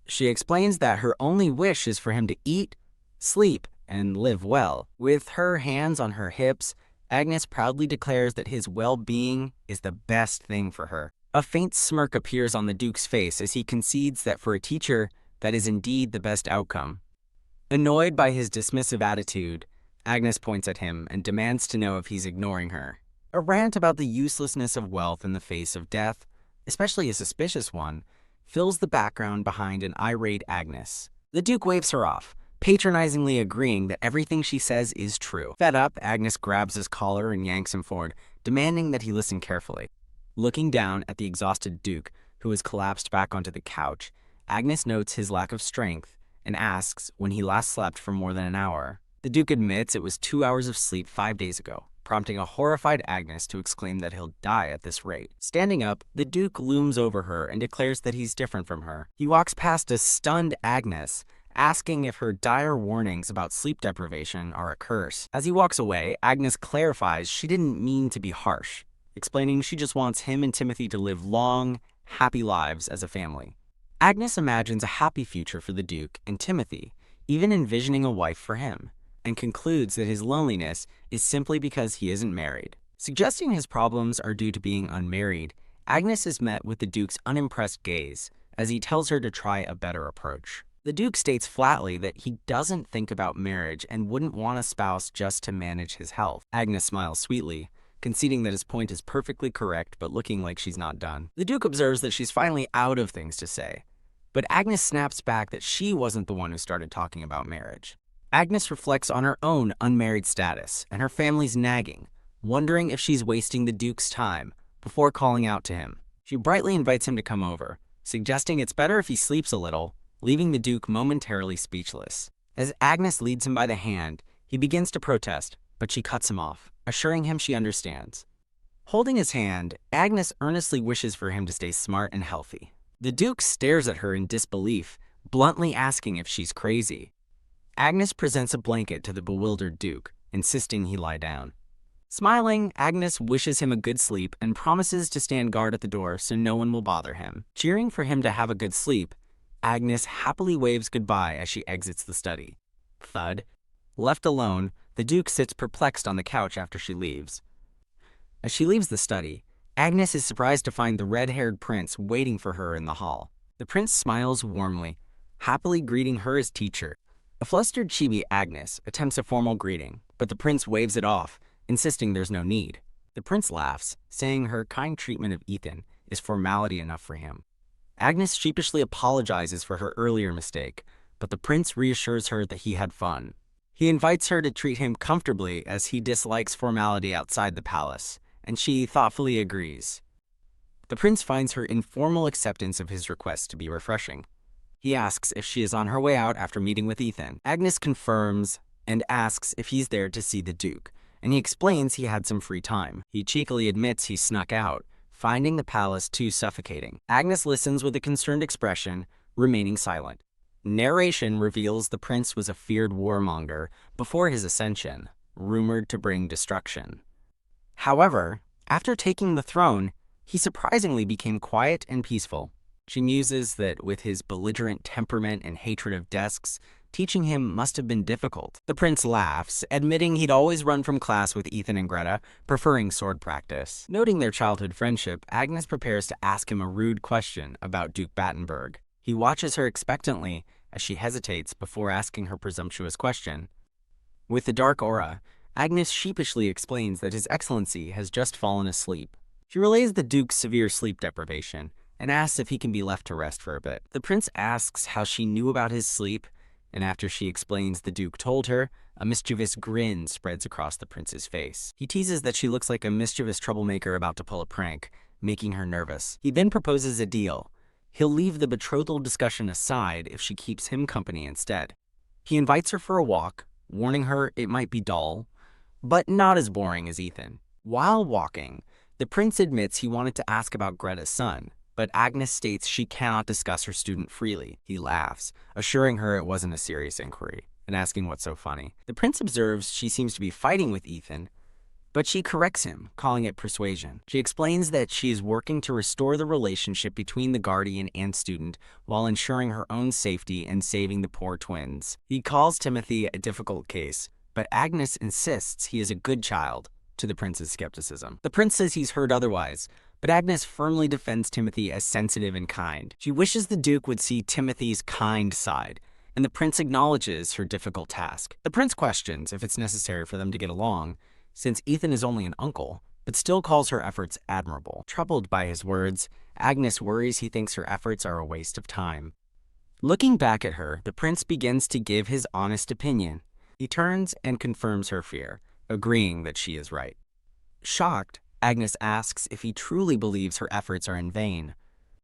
She explains that her only wish is for him to eat, sleep, and live well. With her hands on her hips, Agnes proudly declares that his well-being is the best thing for her. A faint smirk appears on the Duke's face as he concedes that for a teacher, that is indeed the best outcome. Annoyed by his dismissive attitude, Agnes points at him and demands to know if he's ignoring her. A rant about the uselessness of wealth in the face of death, especially a suspicious one, fills the background behind an irate Agnes. The Duke waves her off, patronizingly agreeing that everything she says is true. Fed up, Agnes grabs his collar and yanks him forward, demanding that he listen carefully. Looking down at the exhausted Duke, who has collapsed back onto the couch, Agnes notes his lack of strength and asks when he last slept for more than an hour. The Duke admits it was 2 hours of sleep 5 days ago, prompting a horrified Agnes to exclaim that he'll die at this rate. Standing up, the Duke looms over her and declares that he's different from her. He walks past a stunned Agnes, asking if her dire warnings about sleep deprivation are a curse. As he walks away, Agnes clarifies she didn't mean to be harsh, explaining she just wants him and Timothy to live long, happy lives as a family. Agnes imagines a happy future for the Duke and Timothy, even envisioning a wife for him, and concludes that his loneliness is simply because he isn't married. Suggesting his problems are due to being unmarried, Agnes is met with the Duke's unimpressed gaze, as he tells her to try a better approach. The Duke states flatly that he doesn't think about marriage and wouldn't want a spouse just to manage his health. Agnes smiles sweetly, conceding that his point is perfectly correct but looking like she's not done. The Duke observes that she's finally out of things to say, but Agnes snaps back that she wasn't the one who started talking about marriage. Agnes reflects on her own unmarried status and her family's nagging, wondering if she's wasting the Duke's time before calling out to him. She brightly invites him to come over, suggesting it's better if he sleeps a little, leaving the Duke momentarily speechless. As Agnes leads him by the hand, he begins to protest, but she cuts him off, assuring him she understands. Holding his hand, Agnes earnestly wishes for him to stay smart and healthy. The Duke stares at her in disbelief, bluntly asking if she's crazy. Agnes presents a blanket to the bewildered Duke, insisting he lie down. Smiling, Agnes wishes him a good sleep and promises to stand guard at the door so no one will bother him. Cheering for him to have a good sleep, Agnes happily waves goodbye as she exits the study. Thud. Left alone, the Duke sits perplexed on the couch after she leaves. As she leaves the study, Agnes is surprised to find the red-haired prince waiting for her in the hall. The prince smiles warmly, happily greeting her as teacher. A flustered chibi Agnes attempts a formal greeting, but the prince waves it off, insisting there's no need. The prince laughs, saying her kind treatment of Ethan is formality enough for him. Agnes sheepishly apologizes for her earlier mistake, but the prince reassures her that he had fun. He invites her to treat him comfortably as he dislikes formality outside the palace, and she thoughtfully agrees. The prince finds her informal acceptance of his request to be refreshing. He asks if she is on her way out after meeting with Ethan. Agnes confirms and asks if he's there to see the Duke, and he explains he had some free time. He cheekily admits he snuck out, finding the palace too suffocating. Agnes listens with a concerned expression, remaining silent. Narration reveals the prince was a feared warmonger before his ascension, rumored to bring destruction. However, after taking the throne, he surprisingly became quiet and peaceful. She muses that with his belligerent temperament and hatred of desks, teaching him must have been difficult. The prince laughs, admitting he'd always run from class with Ethan and Greta, preferring sword practice. Noting their childhood friendship, Agnes prepares to ask him a rude question about Duke Battenberg. He watches her expectantly as she hesitates before asking her presumptuous question. With the dark aura, Agnes sheepishly explains that His Excellency has just fallen asleep. She relays the Duke's severe sleep deprivation and asks if he can be left to rest for a bit. The prince asks how she knew about his sleep, and after she explains the Duke told her, a mischievous grin spreads across the prince's face. He teases that she looks like a mischievous troublemaker about to pull a prank, making her nervous. He then proposes a deal. He'll leave the betrothal discussion aside if she keeps him company instead. He invites her for a walk, warning her it might be dull, but not as boring as Ethan. While walking, the prince admits he wanted to ask about Greta's son, but Agnes states she cannot discuss her student freely. He laughs, assuring her it wasn't a serious inquiry, and asking what's so funny. The prince observes she seems to be fighting with Ethan, but she corrects him, calling it persuasion. She explains that she is working to restore the relationship between the guardian and student while ensuring her own safety and saving the poor twins. He calls Timothy a difficult case, but Agnes insists he is a good child, to the prince's skepticism. The prince says he's heard otherwise, but Agnes firmly defends Timothy as sensitive and kind. She wishes the Duke would see Timothy's kind side, and the prince acknowledges her difficult task. The prince questions if it's necessary for them to get along, since Ethan is only an uncle, but still calls her efforts admirable. Troubled by his words, Agnes worries he thinks her efforts are a waste of time. Looking back at her, the prince begins to give his honest opinion. He turns and confirms her fear, agreeing that she is right. Shocked, Agnes asks if he truly believes her efforts are in vain.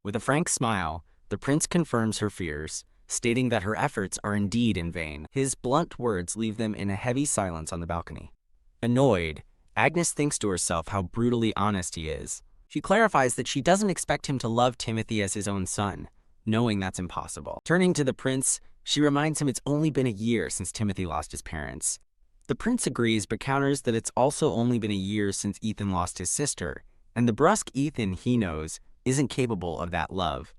With a frank smile, the prince confirms her fears, stating that her efforts are indeed in vain. His blunt words leave them in a heavy silence on the balcony. Annoyed, Agnes thinks to herself how brutally honest he is. She clarifies that she doesn't expect him to love Timothy as his own son, knowing that's impossible. Turning to the prince, she reminds him it's only been a year since Timothy lost his parents. The prince agrees but counters that it's also only been a year since Ethan lost his sister, and the brusque Ethan he knows isn't capable of that love.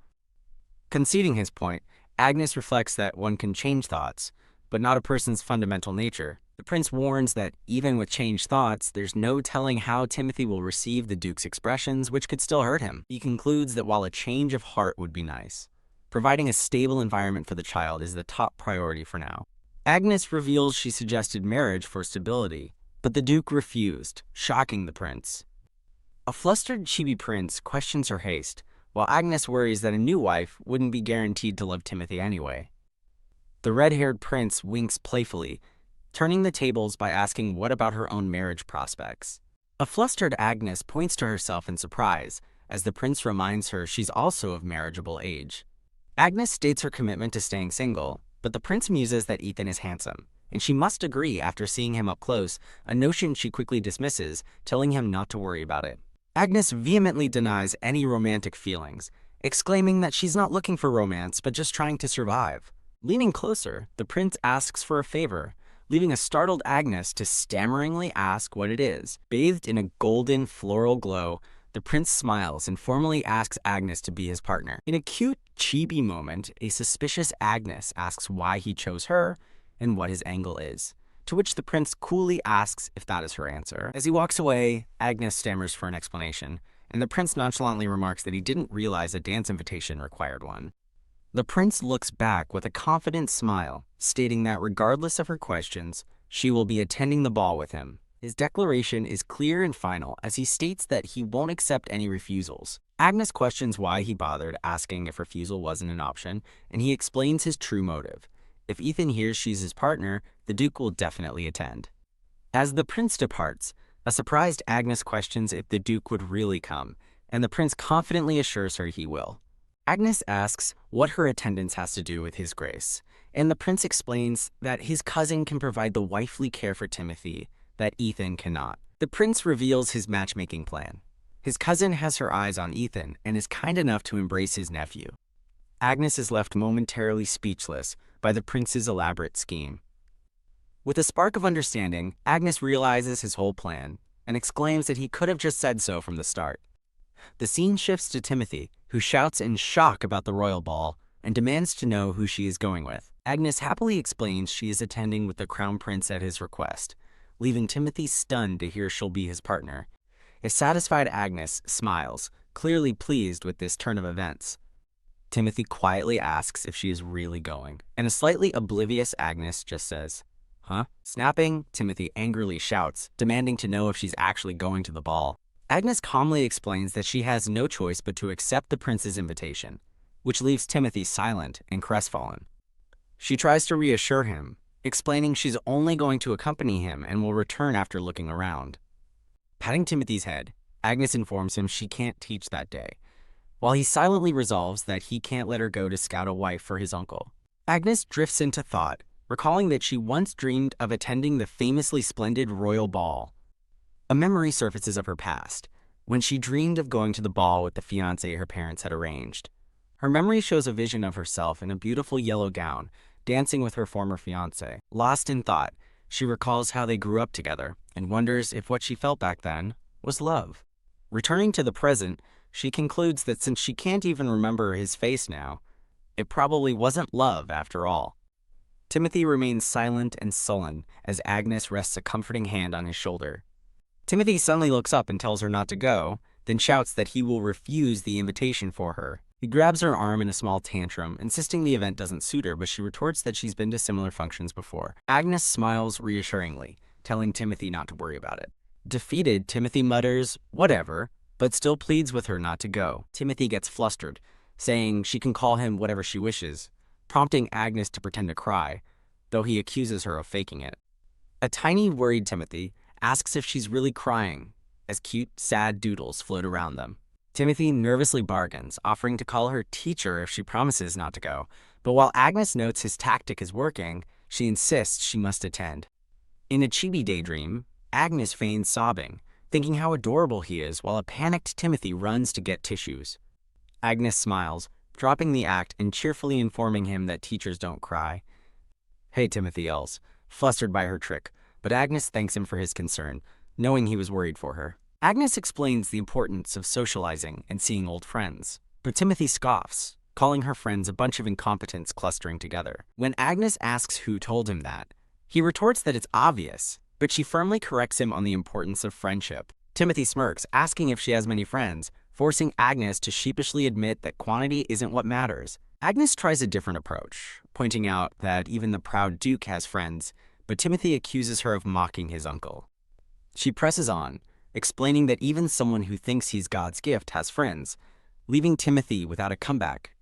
Conceding his point, Agnes reflects that one can change thoughts, but not a person's fundamental nature. The prince warns that even with changed thoughts, there's no telling how Timothy will receive the Duke's expressions, which could still hurt him. He concludes that while a change of heart would be nice, Providing a stable environment for the child is the top priority for now. Agnes reveals she suggested marriage for stability, but the Duke refused, shocking the prince. A flustered chibi prince questions her haste, while Agnes worries that a new wife wouldn't be guaranteed to love Timothy anyway. The red-haired prince winks playfully, turning the tables by asking what about her own marriage prospects. A flustered Agnes points to herself in surprise, as the prince reminds her she's also of marriageable age. Agnes states her commitment to staying single, but the prince muses that Ethan is handsome, and she must agree after seeing him up close, a notion she quickly dismisses, telling him not to worry about it. Agnes vehemently denies any romantic feelings, exclaiming that she's not looking for romance but just trying to survive. Leaning closer, the prince asks for a favor, leaving a startled Agnes to stammeringly ask what it is. Bathed in a golden floral glow, the prince smiles and formally asks Agnes to be his partner. In a cute, chibi moment, a suspicious Agnes asks why he chose her and what his angle is, to which the prince coolly asks if that is her answer. As he walks away, Agnes stammers for an explanation, and the prince nonchalantly remarks that he didn't realize a dance invitation required one. The prince looks back with a confident smile, stating that regardless of her questions, she will be attending the ball with him. His declaration is clear and final as he states that he won't accept any refusals. Agnes questions why he bothered, asking if refusal wasn't an option, and he explains his true motive. If Ethan hears she's his partner, the Duke will definitely attend. As the prince departs, a surprised Agnes questions if the Duke would really come, and the prince confidently assures her he will. Agnes asks what her attendance has to do with his grace, and the prince explains that his cousin can provide the wifely care for Timothy that Ethan cannot. The prince reveals his matchmaking plan. His cousin has her eyes on Ethan and is kind enough to embrace his nephew. Agnes is left momentarily speechless by the prince's elaborate scheme. With a spark of understanding, Agnes realizes his whole plan and exclaims that he could have just said so from the start. The scene shifts to Timothy, who shouts in shock about the royal ball and demands to know who she is going with. Agnes happily explains she is attending with the crown prince at his request, leaving Timothy stunned to hear she'll be his partner. A satisfied Agnes smiles, clearly pleased with this turn of events. Timothy quietly asks if she is really going, and a slightly oblivious Agnes just says, "Huh?" Snapping, Timothy angrily shouts, demanding to know if she's actually going to the ball. Agnes calmly explains that she has no choice but to accept the prince's invitation, which leaves Timothy silent and crestfallen. She tries to reassure him, explaining she's only going to accompany him and will return after looking around. Patting Timothy's head, Agnes informs him she can't teach that day, while he silently resolves that he can't let her go to scout a wife for his uncle. Agnes drifts into thought, recalling that she once dreamed of attending the famously splendid royal ball. A memory surfaces of her past, when she dreamed of going to the ball with the fiancé her parents had arranged. Her memory shows a vision of herself in a beautiful yellow gown, dancing with her former fiancé. Lost in thought, she recalls how they grew up together and wonders if what she felt back then was love. Returning to the present, she concludes that since she can't even remember his face now, it probably wasn't love after all. Timothy remains silent and sullen as Agnes rests a comforting hand on his shoulder. Timothy suddenly looks up and tells her not to go, then shouts that he will refuse the invitation for her. He grabs her arm in a small tantrum, insisting the event doesn't suit her, but she retorts that she's been to similar functions before. Agnes smiles reassuringly, telling Timothy not to worry about it. Defeated, Timothy mutters, "Whatever," but still pleads with her not to go. Timothy gets flustered, saying she can call him whatever she wishes, prompting Agnes to pretend to cry, though he accuses her of faking it. A tiny, worried Timothy asks if she's really crying, as cute, sad doodles float around them. Timothy nervously bargains, offering to call her teacher if she promises not to go, but while Agnes notes his tactic is working, she insists she must attend. In a chibi daydream, Agnes feigns sobbing, thinking how adorable he is while a panicked Timothy runs to get tissues. Agnes smiles, dropping the act and cheerfully informing him that teachers don't cry. "Hey," Timothy yells, flustered by her trick, but Agnes thanks him for his concern, knowing he was worried for her. Agnes explains the importance of socializing and seeing old friends, but Timothy scoffs, calling her friends a bunch of incompetents clustering together. When Agnes asks who told him that, he retorts that it's obvious, but she firmly corrects him on the importance of friendship. Timothy smirks, asking if she has many friends, forcing Agnes to sheepishly admit that quantity isn't what matters. Agnes tries a different approach, pointing out that even the proud Duke has friends, but Timothy accuses her of mocking his uncle. She presses on, explaining that even someone who thinks he's God's gift has friends, leaving Timothy without a comeback.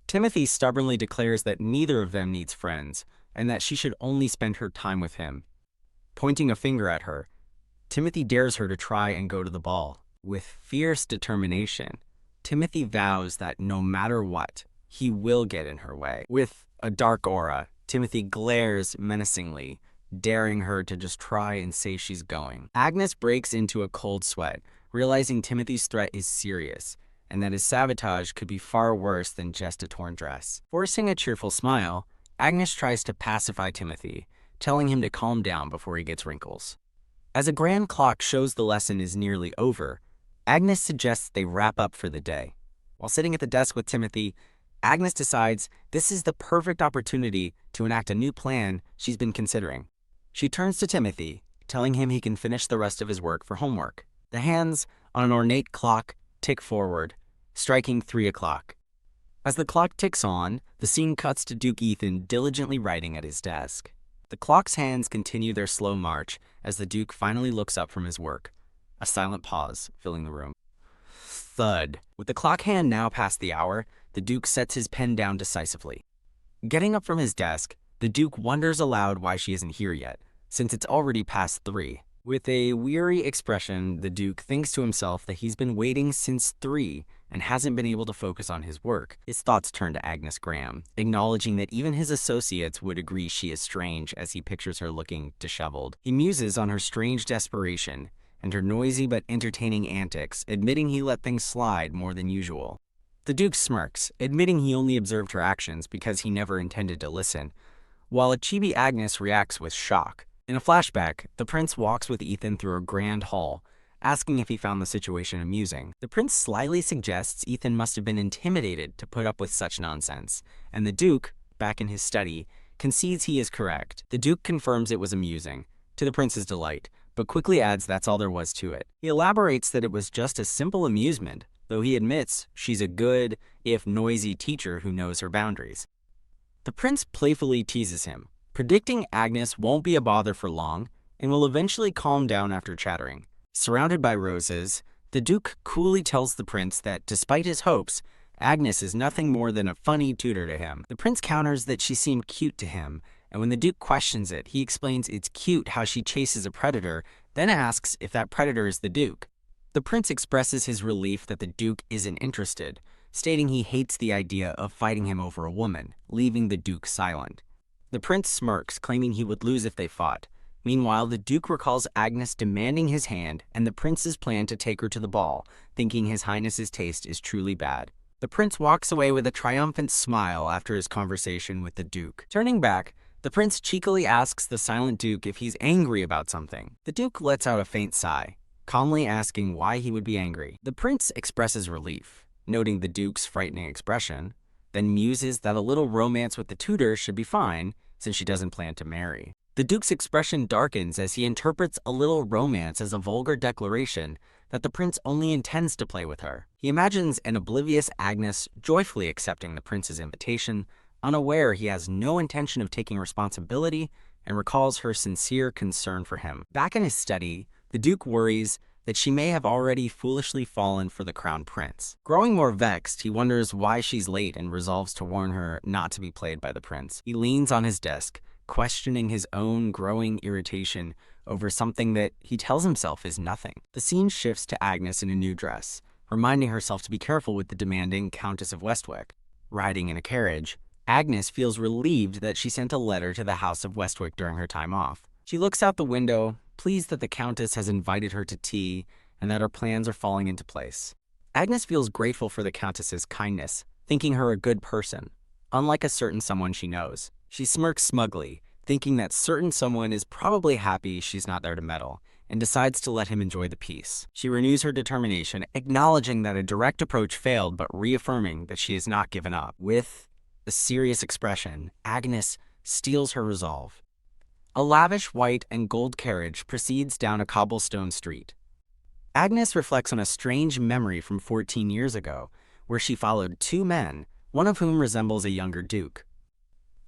Timothy stubbornly declares that neither of them needs friends, and that she should only spend her time with him. Pointing a finger at her, Timothy dares her to try and go to the ball. With fierce determination, Timothy vows that no matter what, he will get in her way. With a dark aura, Timothy glares menacingly, daring her to just try and say she's going. Agnes breaks into a cold sweat, realizing Timothy's threat is serious, and that his sabotage could be far worse than just a torn dress. Forcing a cheerful smile, Agnes tries to pacify Timothy, telling him to calm down before he gets wrinkles. As a grand clock shows the lesson is nearly over, Agnes suggests they wrap up for the day. While sitting at the desk with Timothy, Agnes decides this is the perfect opportunity to enact a new plan she's been considering. She turns to Timothy, telling him he can finish the rest of his work for homework. The hands on an ornate clock tick forward, striking 3 o'clock. As the clock ticks on, the scene cuts to Duke Ethan diligently writing at his desk. The clock's hands continue their slow march as the Duke finally looks up from his work. A silent pause filling the room. Thud. With the clock hand now past the hour, the Duke sets his pen down decisively. Getting up from his desk, the Duke wonders aloud why she isn't here yet, since it's already past 3. With a weary expression, the Duke thinks to himself that he's been waiting since 3 and hasn't been able to focus on his work. His thoughts turn to Agnes Graham, acknowledging that even his associates would agree she is strange as he pictures her looking disheveled. He muses on her strange desperation and her noisy but entertaining antics, admitting he let things slide more than usual. The Duke smirks, admitting he only observed her actions because he never intended to listen, while a chibi Agnes reacts with shock. In a flashback, the prince walks with Ethan through a grand hall, asking if he found the situation amusing. The prince slyly suggests Ethan must have been intimidated to put up with such nonsense, and the Duke, back in his study, concedes he is correct. The Duke confirms it was amusing, to the prince's delight, but quickly adds that's all there was to it. He elaborates that it was just a simple amusement, though he admits she's a good, if noisy teacher who knows her boundaries. The prince playfully teases him, predicting Agnes won't be a bother for long and will eventually calm down after chattering. Surrounded by roses, the Duke coolly tells the prince that despite his hopes, Agnes is nothing more than a funny tutor to him. The prince counters that she seemed cute to him, and when the Duke questions it, he explains it's cute how she chases a predator, then asks if that predator is the Duke. The prince expresses his relief that the Duke isn't interested, stating he hates the idea of fighting him over a woman, leaving the Duke silent. The prince smirks, claiming he would lose if they fought. Meanwhile, the Duke recalls Agnes demanding his hand and the prince's plan to take her to the ball, thinking His Highness's taste is truly bad. The prince walks away with a triumphant smile after his conversation with the Duke. Turning back, the prince cheekily asks the silent Duke if he's angry about something. The Duke lets out a faint sigh, calmly asking why he would be angry. The prince expresses relief, noting the Duke's frightening expression, then muses that a little romance with the tutor should be fine since she doesn't plan to marry. The Duke's expression darkens as he interprets a little romance as a vulgar declaration that the prince only intends to play with her. He imagines an oblivious Agnes joyfully accepting the prince's invitation, unaware he has no intention of taking responsibility, and recalls her sincere concern for him. Back in his study, the Duke worries that she may have already foolishly fallen for the crown prince. Growing more vexed, he wonders why she's late and resolves to warn her not to be played by the prince. He leans on his desk, questioning his own growing irritation over something that he tells himself is nothing. The scene shifts to Agnes in a new dress, reminding herself to be careful with the demanding Countess of Westwick. Riding in a carriage, Agnes feels relieved that she sent a letter to the House of Westwick during her time off. She looks out the window, pleased that the Countess has invited her to tea and that her plans are falling into place. Agnes feels grateful for the Countess's kindness, thinking her a good person, unlike a certain someone she knows. She smirks smugly, thinking that certain someone is probably happy she's not there to meddle, and decides to let him enjoy the peace. She renews her determination, acknowledging that a direct approach failed but reaffirming that she has not given up. With a serious expression, Agnes steels her resolve. A lavish white and gold carriage proceeds down a cobblestone street. Agnes reflects on a strange memory from 14 years ago, where she followed 2 men, one of whom resembles a younger duke.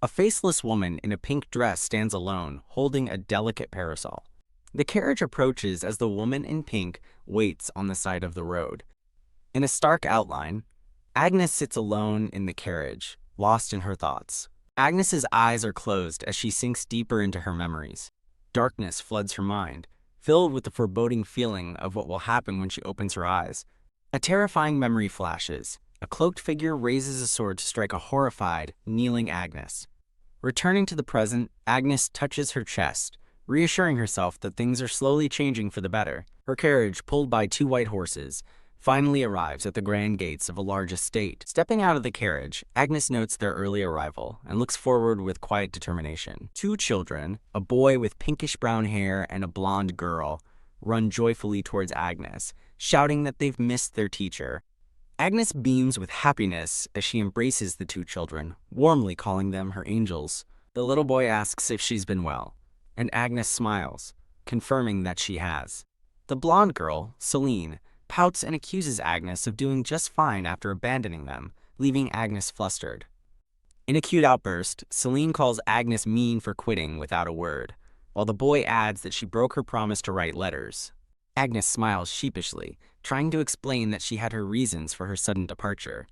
A faceless woman in a pink dress stands alone, holding a delicate parasol. The carriage approaches as the woman in pink waits on the side of the road. In a stark outline, Agnes sits alone in the carriage, lost in her thoughts. Agnes's eyes are closed as she sinks deeper into her memories. Darkness floods her mind, filled with the foreboding feeling of what will happen when she opens her eyes. A terrifying memory flashes. A cloaked figure raises a sword to strike a horrified, kneeling Agnes. Returning to the present, Agnes touches her chest, reassuring herself that things are slowly changing for the better. Her carriage, pulled by 2 white horses, finally arrives at the grand gates of a large estate. Stepping out of the carriage, Agnes notes their early arrival and looks forward with quiet determination. 2 children, a boy with pinkish brown hair and a blonde girl, run joyfully towards Agnes, shouting that they've missed their teacher. Agnes beams with happiness as she embraces the 2 children, warmly calling them her angels. The little boy asks if she's been well, and Agnes smiles, confirming that she has. The blonde girl, Celine, pouts and accuses Agnes of doing just fine after abandoning them, leaving Agnes flustered. In a cute outburst, Celine calls Agnes mean for quitting without a word, while the boy adds that she broke her promise to write letters. Agnes smiles sheepishly, trying to explain that she had her reasons for her sudden departure.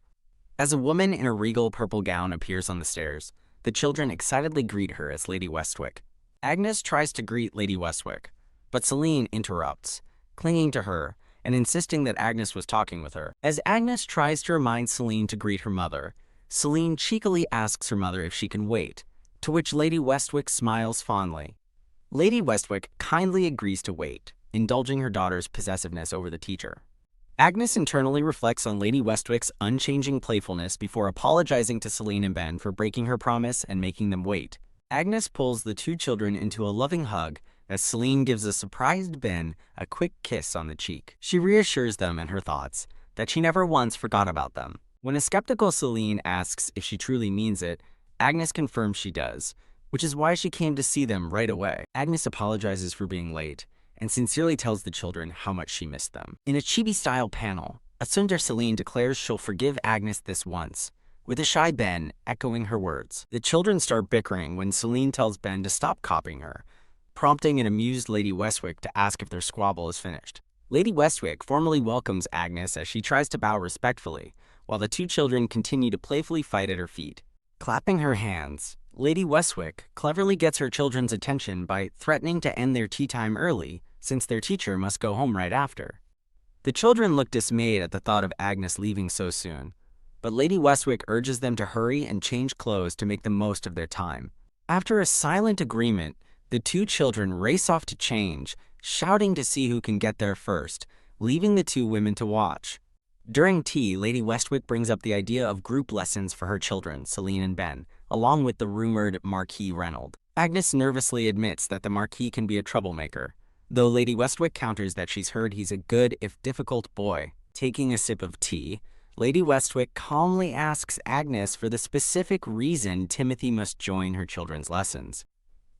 As a woman in a regal purple gown appears on the stairs, the children excitedly greet her as Lady Westwick. Agnes tries to greet Lady Westwick, but Celine interrupts, clinging to her and insisting that Agnes was talking with her. As Agnes tries to remind Celine to greet her mother, Celine cheekily asks her mother if she can wait, to which Lady Westwick smiles fondly. Lady Westwick kindly agrees to wait, indulging her daughter's possessiveness over the teacher. Agnes internally reflects on Lady Westwick's unchanging playfulness before apologizing to Celine and Ben for breaking her promise and making them wait. Agnes pulls the 2 children into a loving hug as Celine gives a surprised Ben a quick kiss on the cheek. She reassures them in her thoughts that she never once forgot about them. When a skeptical Celine asks if she truly means it, Agnes confirms she does, which is why she came to see them right away. Agnes apologizes for being late and sincerely tells the children how much she missed them. In a chibi-style panel, a tsundere Celine declares she'll forgive Agnes this once, with a shy Ben echoing her words. The children start bickering when Celine tells Ben to stop copying her, prompting an amused Lady Westwick to ask if their squabble is finished. Lady Westwick formally welcomes Agnes as she tries to bow respectfully, while the 2 children continue to playfully fight at her feet. Clapping her hands, Lady Westwick cleverly gets her children's attention by threatening to end their tea time early, since their teacher must go home right after. The children look dismayed at the thought of Agnes leaving so soon, but Lady Westwick urges them to hurry and change clothes to make the most of their time. After a silent agreement, the 2 children race off to change, shouting to see who can get there first, leaving the 2 women to watch. During tea, Lady Westwick brings up the idea of group lessons for her children, Celine and Ben, along with the rumored Marquis Reynolds. Agnes nervously admits that the Marquis can be a troublemaker, though Lady Westwick counters that she's heard he's a good, if difficult, boy. Taking a sip of tea, Lady Westwick calmly asks Agnes for the specific reason Timothy must join her children's lessons.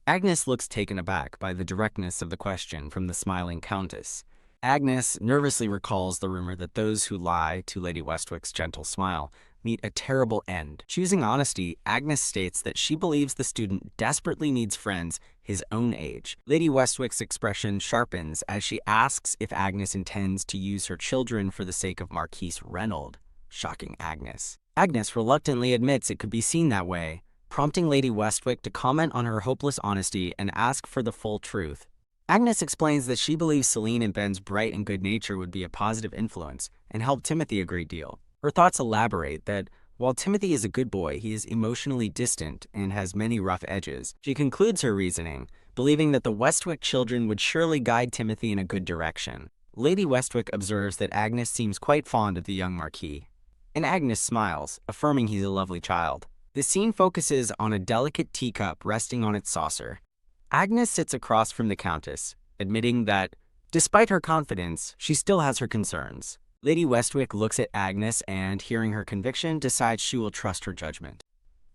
Agnes looks taken aback by the directness of the question from the smiling Countess. Agnes nervously recalls the rumor that those who lie to Lady Westwick's gentle smile meet a terrible end. Choosing honesty, Agnes states that she believes the student desperately needs friends his own age. Lady Westwick's expression sharpens as she asks if Agnes intends to use her children for the sake of Marquis Reynolds, shocking Agnes. Agnes reluctantly admits it could be seen that way, prompting Lady Westwick to comment on her hopeless honesty and ask for the full truth. Agnes explains that she believes Celine and Ben's bright and good nature would be a positive influence and help Timothy a great deal. Her thoughts elaborate that while Timothy is a good boy, he is emotionally distant and has many rough edges. She concludes her reasoning, believing that the Westwick children would surely guide Timothy in a good direction. Lady Westwick observes that Agnes seems quite fond of the young Marquis, and Agnes smiles, affirming he's a lovely child. The scene focuses on a delicate teacup resting on its saucer. Agnes sits across from the Countess, admitting that, despite her confidence, she still has her concerns. Lady Westwick looks at Agnes and, hearing her conviction, decides she will trust her judgment.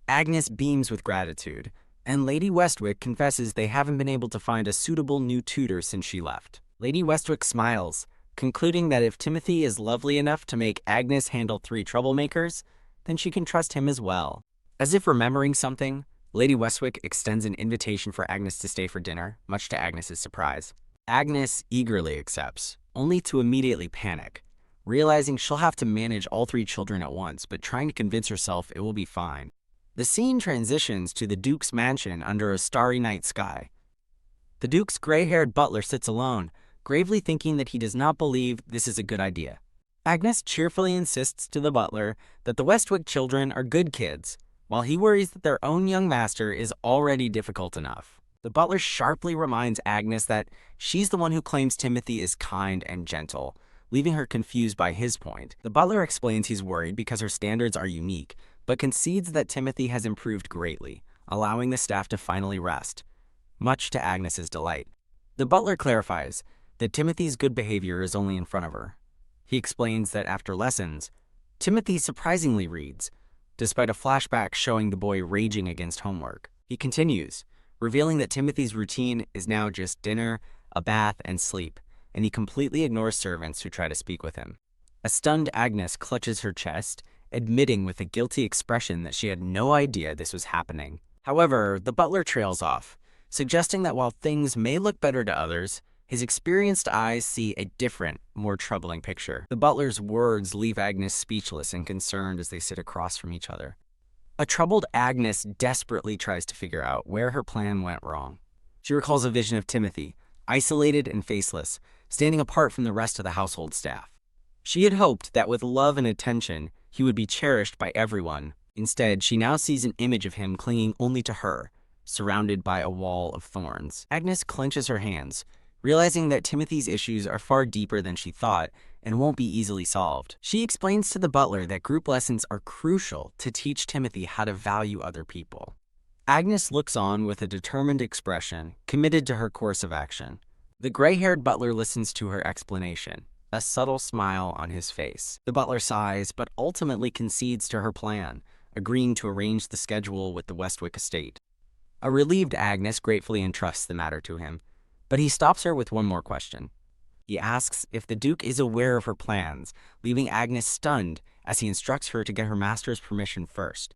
Agnes beams with gratitude, and Lady Westwick confesses they haven't been able to find a suitable new tutor since she left. Lady Westwick smiles, concluding that if Timothy is lovely enough to make Agnes handle 3 troublemakers, then she can trust him as well. As if remembering something, Lady Westwick extends an invitation for Agnes to stay for dinner, much to Agnes's surprise. Agnes eagerly accepts, only to immediately panic, realizing she'll have to manage all 3 children at once, but trying to convince herself it will be fine. The scene transitions to the Duke's mansion under a starry night sky. The Duke's gray-haired butler sits alone, gravely thinking that he does not believe this is a good idea. Agnes cheerfully insists to the butler that the Westwick children are good kids, while he worries that their own young master is already difficult enough. The butler sharply reminds Agnes that she's the one who claims Timothy is kind and gentle, leaving her confused by his point. The butler explains he's worried because her standards are unique, but concedes that Timothy has improved greatly, allowing the staff to finally rest, much to Agnes's delight. The butler clarifies that Timothy's good behavior is only in front of her. He explains that after lessons, Timothy surprisingly reads, despite a flashback showing the boy raging against homework. He continues, revealing that Timothy's routine is now just dinner, a bath, and sleep, and he completely ignores servants who try to speak with him. A stunned Agnes clutches her chest, admitting with a guilty expression that she had no idea this was happening. However, the butler trails off, suggesting that while things may look better to others, his experienced eyes see a different, more troubling picture. The butler's words leave Agnes speechless and concerned as they sit across from each other. A troubled Agnes desperately tries to figure out where her plan went wrong. She recalls a vision of Timothy, isolated and faceless, standing apart from the rest of the household staff. She had hoped that with love and attention, he would be cherished by everyone. Instead, she now sees an image of him clinging only to her, surrounded by a wall of thorns. Agnes clenches her hands, realizing that Timothy's issues are far deeper than she thought and won't be easily solved. She explains to the butler that group lessons are crucial to teach Timothy how to value other people. Agnes looks on with a determined expression, committed to her course of action. The gray-haired butler listens to her explanation, a subtle smile on his face. The butler sighs, but ultimately concedes to her plan, agreeing to arrange the schedule with the Westwick estate. A relieved Agnes gratefully entrusts the matter to him, but he stops her with one more question. He asks if the Duke is aware of her plans, leaving Agnes stunned as he instructs her to get her master's permission first.